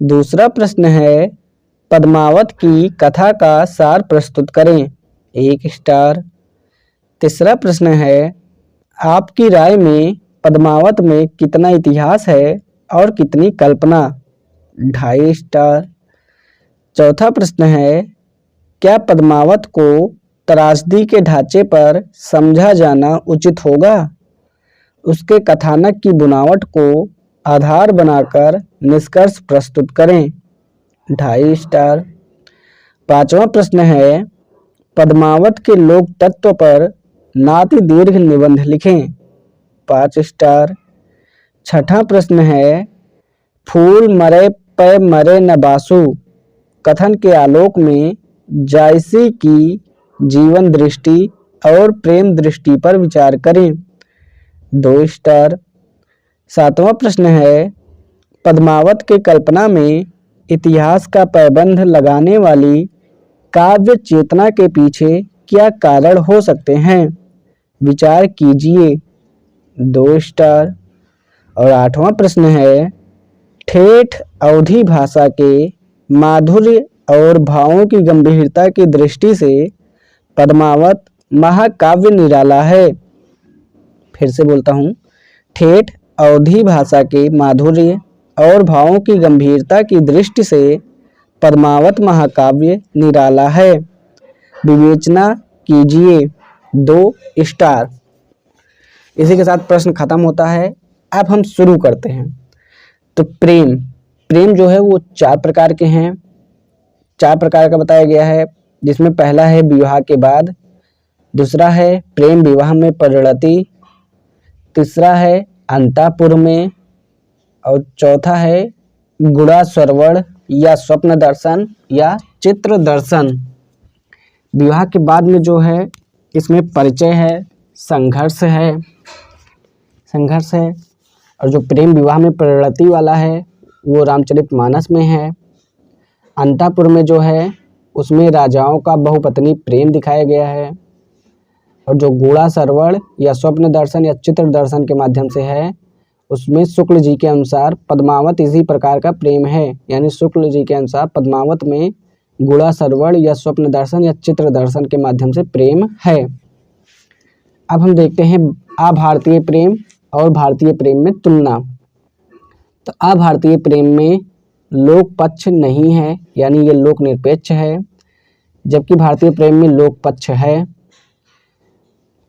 S1: दूसरा प्रश्न है, पद्मावत की कथा का सार प्रस्तुत करें। 1 स्टार। तीसरा प्रश्न है, आपकी राय में पद्मावत में कितना इतिहास है और कितनी कल्पना। 2.5 स्टार। चौथा प्रश्न है, क्या पद्मावत को त्रासदी के ढांचे पर समझा जाना उचित होगा। उसके कथानक की बुनावट को आधार बनाकर निष्कर्ष प्रस्तुत करें। 2.5 स्टार। पांचवा प्रश्न है, पद्मावत के लोक तत्व पर नाति दीर्घ निबंध लिखें। 5 स्टार। छठा प्रश्न है, फूल मरे पे मरे न बासु कथन के आलोक में जायसी की जीवन दृष्टि और प्रेम दृष्टि पर विचार करें। 2 स्टार। सातवां प्रश्न है, पद्मावत के कल्पना में इतिहास का पैबंध लगाने वाली काव्य चेतना के पीछे क्या कारण हो सकते हैं, विचार कीजिए। 2 स्टार। और आठवां प्रश्न है, ठेठ अवधी भाषा के माधुर्य और भावों की गंभीरता की दृष्टि से पद्मावत महाकाव्य निराला है। फिर से बोलता हूँ, ठेठ अवधी भाषा के माधुर्य और भावों की गंभीरता की दृष्टि से पद्मावत महाकाव्य निराला है। विवेचना कीजिए। 2 स्टार। इसी के साथ प्रश्न खत्म होता है। अब हम शुरू करते हैं। तो प्रेम जो है वो 4 प्रकार के हैं। 4 प्रकार का बताया गया है, जिसमें पहला है विवाह के बाद, दूसरा है प्रेम विवाह में परिणति, तीसरा है अंतापुर में, और चौथा है गुड़ा सरवण या स्वप्न दर्शन या चित्र दर्शन। विवाह के बाद में जो है, इसमें परिचय है, संघर्ष है, और जो प्रेम विवाह में परिणति वाला है वो रामचरितमानस में है। अंतापुर में जो है उसमें राजाओं का बहुपत्नी प्रेम दिखाया गया है, और जो गुड़ा सरवण या स्वप्न दर्शन या चित्र दर्शन के माध्यम से है, उसमें शुक्ल जी के अनुसार पद्मावत इसी प्रकार का प्रेम है। यानी शुक्ल जी के अनुसार पद्मावत में गुड़ा सरवण या स्वप्न दर्शन या चित्र दर्शन के माध्यम से प्रेम है। अब हम देखते हैं अभारतीय प्रेम और भारतीय प्रेम में तुलना। तो अभारतीय प्रेम में लोक पक्ष नहीं है, यानी ये लोक निरपेक्ष है, जबकि भारतीय प्रेम में लोक पक्ष है।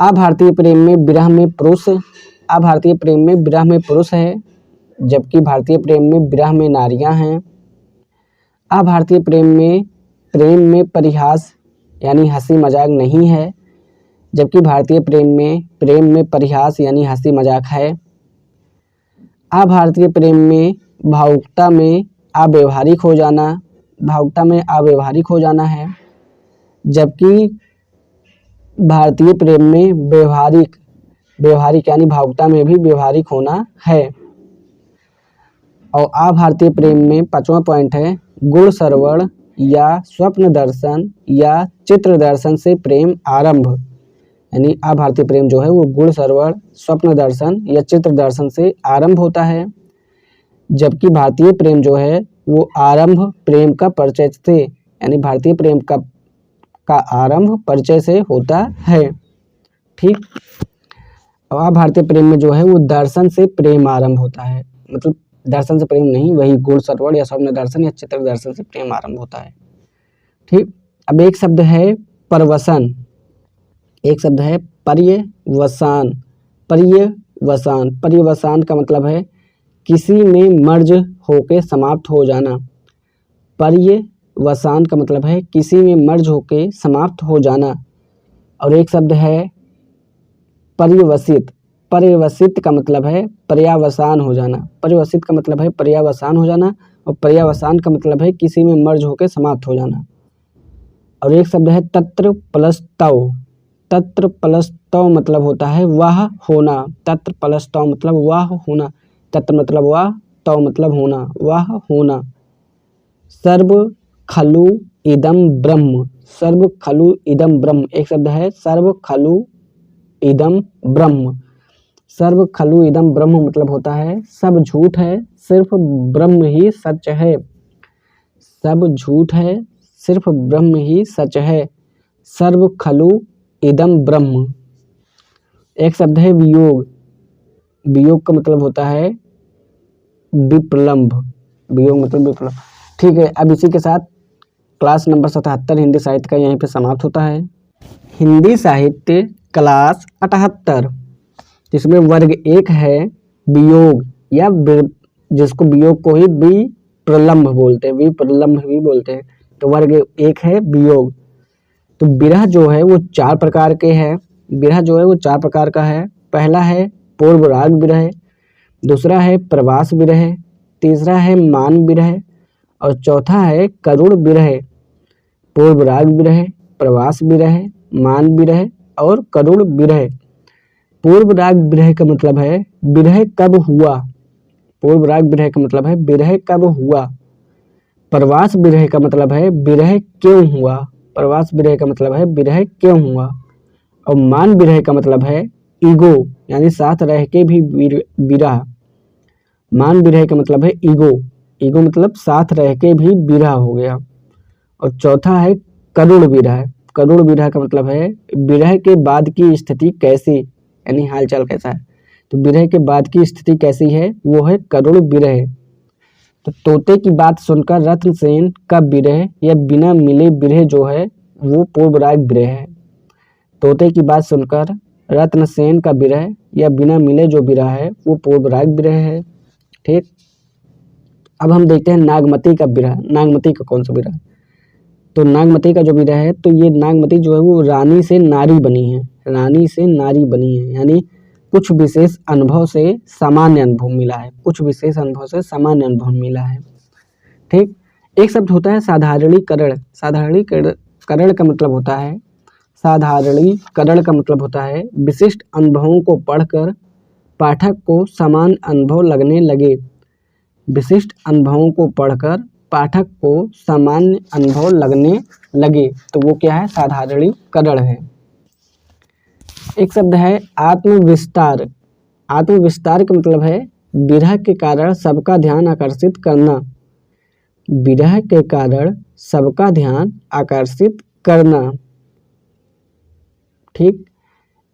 S1: अभारतीय प्रेम में विरह में पुरुष है, जबकि भारतीय प्रेम में विरह में नारियां हैं। अभारतीय प्रेम में परिहास यानी हंसी मजाक नहीं है, जबकि भारतीय प्रेम में परिहास यानी हंसी मजाक है। अभारतीय प्रेम में भावुकता में अव्यवहारिक हो जाना है, जबकि भारतीय प्रेम में व्यवहारिक यानी भावुकता में भी व्यवहारिक होना है। और अभारतीय प्रेम में 5वां पॉइंट है, गुण सरवण या स्वप्न दर्शन या चित्र दर्शन से प्रेम आरंभ। यानी अभारतीय प्रेम जो है वो गुण सरवण, स्वप्न दर्शन या चित्र दर्शन से आरंभ होता है, जबकि भारतीय प्रेम जो है वो आरंभ प्रेम का परिचय से, यानी भारतीय प्रेम का आरंभ परिचय से होता है। ठीक। और अभारतीय प्रेम में जो है वो दर्शन से प्रेम आरंभ होता है, मतलब दर्शन से प्रेम नहीं, वही गुण सरवण या स्वप्न दर्शन या चित्र दर्शन से प्रेम आरंभ होता है। ठीक। अब एक शब्द है परवसन, एक शब्द है पर्यवसान। पर्यवसान का मतलब है किसी में मर्ज होके समाप्त हो जाना। पर्यवसान का मतलब है किसी में मर्ज होके समाप्त हो जाना। और एक शब्द है पर्यवसित। पर्यवसित का मतलब है पर्यावसान हो जाना। पर्यवसित का मतलब है पर्यावसान हो जाना और पर्यावसान का मतलब है किसी में मर्ज होकर समाप्त हो जाना। और एक शब्द है तत्र प्लस तव। तत्र प्लस तव मतलब होता है वह होना। तत्र प्लस तव मतलब वह होना। तत्र मतलब वह, तव मतलब होना, वह होना। सर्व खलु इदम ब्रह्म। सर्व खलु इदम ब्रह्म एक शब्द है सर्व खलु इदम ब्रह्म। सर्व खलु इदम ब्रह्म मतलब होता है सब झूठ है, सिर्फ ब्रह्म ही सच है। सब झूठ है, सिर्फ ब्रह्म ही सच है। सर्व खलु इदम ब्रह्म। एक शब्द है वियोग। वियोग का मतलब होता है विप्रलम्भ। वियोग मतलब विप्रलम्भ। ठीक है, अब इसी के साथ क्लास नंबर 77 हिंदी साहित्य का यहीं पे समाप्त होता है। हिंदी साहित्य क्लास 78 जिसमें वर्ग 1 है वियोग या जिसको वियोग को ही विप्रलम्भ बोलते हैं, विप्रलम्भ भी बोलते हैं। तो वर्ग 1 है वियोग। तो विरह जो है वो 4 प्रकार के हैं। विरह जो है वो 4 प्रकार का है। पहला है पूर्व राग विरह, दूसरा है प्रवास विरह, तीसरा है मान विरह और चौथा है करुण विरह। पूर्व राग विरह, प्रवास विरह, मान विरह और करुण विरह। पूर्व राग विरह का मतलब है विरह कब हुआ। पूर्व राग विरह का मतलब है विरह कब हुआ। प्रवास विरह का मतलब है विरह क्यों हुआ। प्रवास विरह का मतलब है विरह क्यों हुआ। और मान विरह का मतलब है ईगो, यानी साथ रह के भी विरह। मान विरह का मतलब है ईगो। ईगो मतलब साथ रह के भी विरह हो गया। और चौथा है करुण विरह। करुण विरह का मतलब है विरह के बाद की स्थिति कैसी, यानी हालचाल कैसा है। तो विरह के बाद की स्थिति कैसी है वो है करुण विरह। तो तोते की बात सुनकर रत्नसेन का विरह या बिना मिले विरह जो है वो पूर्व राग विरह है। तोते की बात सुनकर रत्नसेन का विरह या बिना मिले जो विरह है वो पूर्व राग विरह है। ठीक, अब हम देखते हैं नागमती का विरह। नागमती का कौन सा विरह। तो नागमती का जो विरह है तो ये नागमती जो है वो रानी से नारी बनी है। रानी से नारी बनी है यानी कुछ विशेष अनुभव से सामान्य अनुभव मिला है। कुछ विशेष अनुभव से सामान्य अनुभव मिला है। ठीक, एक शब्द होता है साधारणीकरण। साधारणीकरण का मतलब होता है साधारणीकरण का मतलब होता है विशिष्ट अनुभवों को पढ़कर पाठक को समान अनुभव लगने लगे। विशिष्ट अनुभवों को पढ़कर पाठक को सामान्य अनुभव लगने लगे तो वो क्या है, साधारणीकरण है। एक शब्द है आत्मविस्तार। आत्मविस्तार का मतलब है विरह के कारण सबका ध्यान आकर्षित करना। विरह के कारण सबका ध्यान आकर्षित करना। ठीक,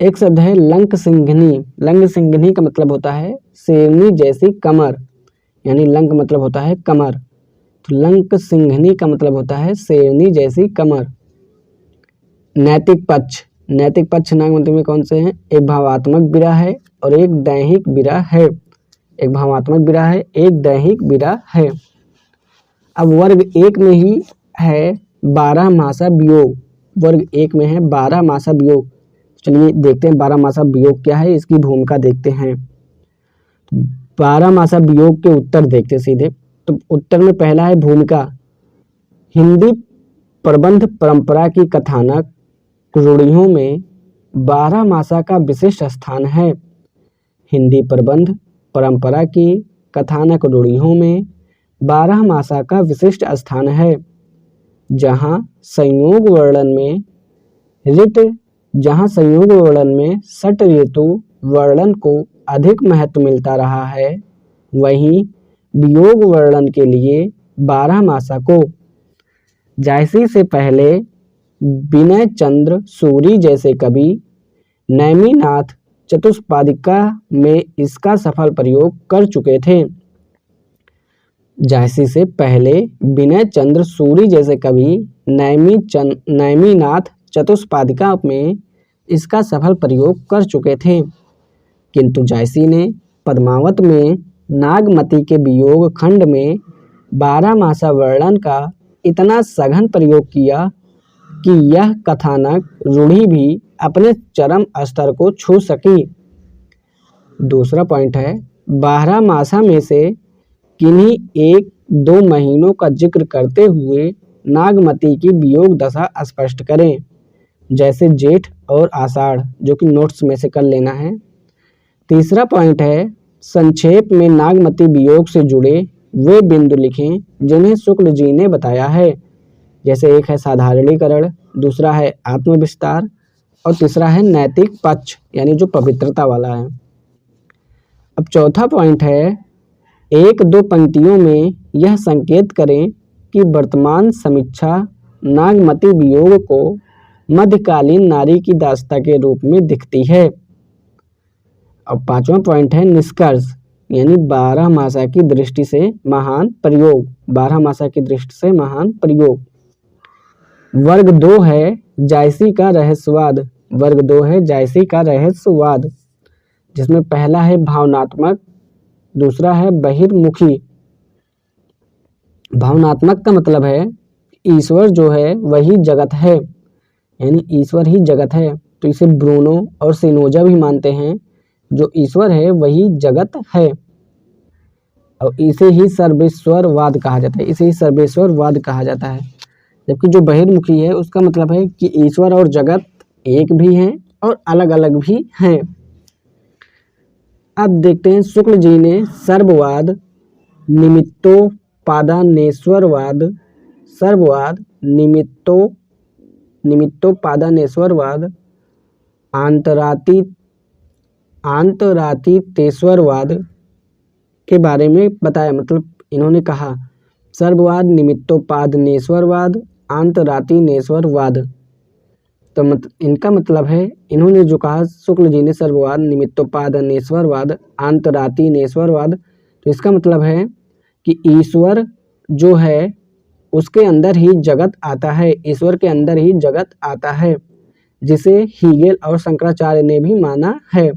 S1: एक शब्द है लंक सिंघनी। लंक सिंघनी का मतलब होता है शेरनी जैसी कमर, यानी लंक मतलब होता है कमर। तो लंक सिंघनी का मतलब होता है शेरनी जैसी कमर। नैतिक पक्ष। नैतिक पक्ष नागमती में कौन से हैं, एक भावात्मक विरह है और एक दैहिक विरह है। एक भावात्मक विरह है, एक दैहिक विरह है। अब वर्ग 1 में ही है 12 मासा वियोग। वर्ग 1 में है 12 मासा वियोग। चलिए देखते हैं 12 मासा वियोग क्या है, इसकी भूमिका देखते हैं। 12 मासा वियोग के उत्तर देखते हैं सीधे। तो उत्तर में पहला है भूमिका। हिंदी प्रबंध परंपरा की कथानक रूढ़ियों में 12 मासा का विशिष्ट स्थान है। हिंदी प्रबंध परंपरा की कथानक रूढ़ियों में 12 मासा का विशिष्ट स्थान है। जहाँ संयोग वर्णन में षट ऋतु वर्णन को अधिक महत्व मिलता रहा है, वहीं वियोग वर्णन के लिए 12 मासा को जायसी से पहले विनय चंद्र सूरी जैसे कवि नैमिनाथ चतुष्पादिका में इसका सफल प्रयोग कर चुके थे। जायसी से पहले विनय चंद्र सूरी जैसे कवि नैमिनाथ चतुष्पादिका में इसका सफल प्रयोग कर चुके थे, किंतु जायसी ने पद्मावत में नागमती के वियोग खंड में 12 मासा वर्णन का इतना सघन प्रयोग किया कि यह कथानक रूढ़ि भी अपने चरम स्तर को छू सकी। दूसरा पॉइंट है 12 मासा में से किन्हीं 1-2 महीनों का जिक्र करते हुए नागमती की वियोग दशा स्पष्ट करें, जैसे जेठ और आषाढ़, जो कि नोट्स में से कर लेना है। तीसरा पॉइंट है संक्षेप में नागमती वियोग से जुड़े वे बिंदु लिखें जिन्हें शुक्ल जी ने बताया है, जैसे एक है साधारणीकरण, दूसरा है आत्मविस्तार और तीसरा है नैतिक पक्ष, यानी जो पवित्रता वाला है। अब चौथा पॉइंट है 1-2 पंक्तियों में यह संकेत करें कि वर्तमान समीक्षा नागमती वियोग को मध्यकालीन नारी की दास्ता के रूप में दिखती है। अब पांचवा पॉइंट है निष्कर्ष, यानी 12 मासा की दृष्टि से महान प्रयोग, 12 मासा की दृष्टि से महान प्रयोग। वर्ग 2 है जायसी का रहस्यवाद, वर्ग 2 है जायसी का रहस्यवाद, जिसमें पहला है भावनात्मक, दूसरा है बहिर्मुखी। भावनात्मक का मतलब है ईश्वर जो है वही जगत है, यानी ईश्वर ही जगत है, तो इसे ब्रूनो और सिनोजा भी मानते हैं, जो ईश्वर है वही जगत है और इसे ही सर्वेश्वरवाद कहा जाता है, इसे ही सर्वेश्वरवाद कहा जाता है। जबकि जो बहिर्मुखी है उसका मतलब है कि ईश्वर और जगत एक भी हैं और अलग अलग भी हैं। अब देखते हैं शुक्ल जी ने सर्ववाद, निमित्तोपादानेश्वरवाद, सर्ववाद, निमित्तोपादानेश्वरवाद, आंतरातीतेश्वरवाद के बारे में बताया। मतलब इन्होंने कहा सर्ववाद, निमित्तोपादानेश्वरवाद, आंतरातीतेश्वरवाद, तो इनका मतलब है इन्होंने जो कहा शुक्ल जी ने सर्ववाद, निमित्तोपादानेश्वरवाद, आंतरातीतेश्वरवाद, तो इसका मतलब है कि ईश्वर जो है उसके अंदर ही जगत आता है, ईश्वर के अंदर ही जगत आता है, जिसे हीगेल और शंकराचार्य ने भी माना है।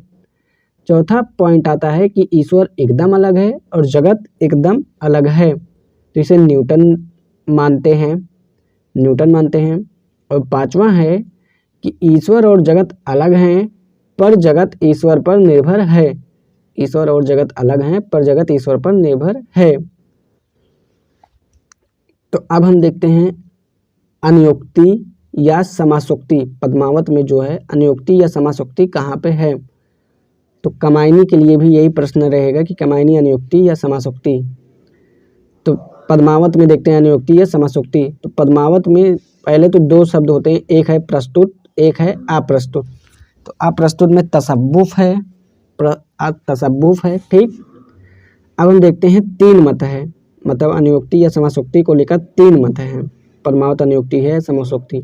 S1: चौथा पॉइंट आता है कि ईश्वर एकदम अलग है और जगत एकदम अलग है, तो इसे न्यूटन मानते हैं। और पांचवा है कि ईश्वर और जगत अलग हैं पर जगत ईश्वर पर निर्भर है, ईश्वर और जगत अलग हैं पर जगत ईश्वर पर निर्भर है। तो अब हम देखते हैं अनुयोक्ति या समासोक्ति, पद्मावत में जो है अनुयोक्ति या समासोक्ति कहाँ पे है। तो कमायनी के लिए भी यही प्रश्न रहेगा कि कमायनी अनुयोक्ति या समासोक्ति। तो पद्मावत में देखते हैं अनुयोक्ति या समासोक्ति। तो पद्मावत में पहले तो 2 शब्द होते हैं, एक है प्रस्तुत, एक है अप्रस्तुत। तो अप्रस्तुत में तसव्वुफ है, ठीक। अब हम देखते हैं 3 मत है, मतलब अनुयोक्ति या समासोक्ति को लेकर 3 मत हैं। पद्मावत अनुयोक्ति है, समासोक्ति,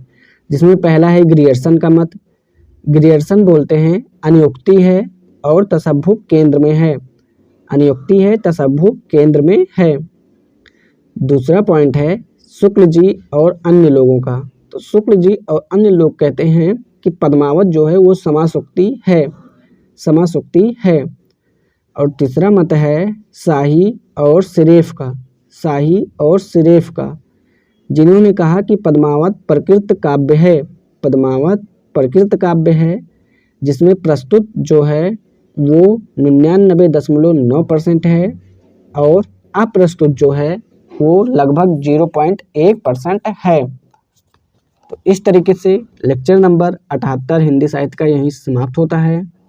S1: जिसमें पहला है ग्रियर्सन का मत। ग्रियर्सन बोलते हैं अनुयोक्ति है और तसव्वुफ केंद्र में है, अनुयोक्ति है, तसव्वुफ केंद्र में है। दूसरा पॉइंट है शुक्ल जी और अन्य लोगों का। तो शुक्ल जी और अन्य लोग कहते हैं कि पद्मावत जो है वो समासोक्ति है। और तीसरा मत है शाही और सिरेफ का, जिन्होंने कहा कि पद्मावत प्रकृत काव्य है, जिसमें प्रस्तुत जो है वो 99.9% है और अप्रस्तुत जो है वो लगभग 0.1% है। तो इस तरीके से लेक्चर नंबर 78 हिंदी साहित्य का यहीं समाप्त होता है।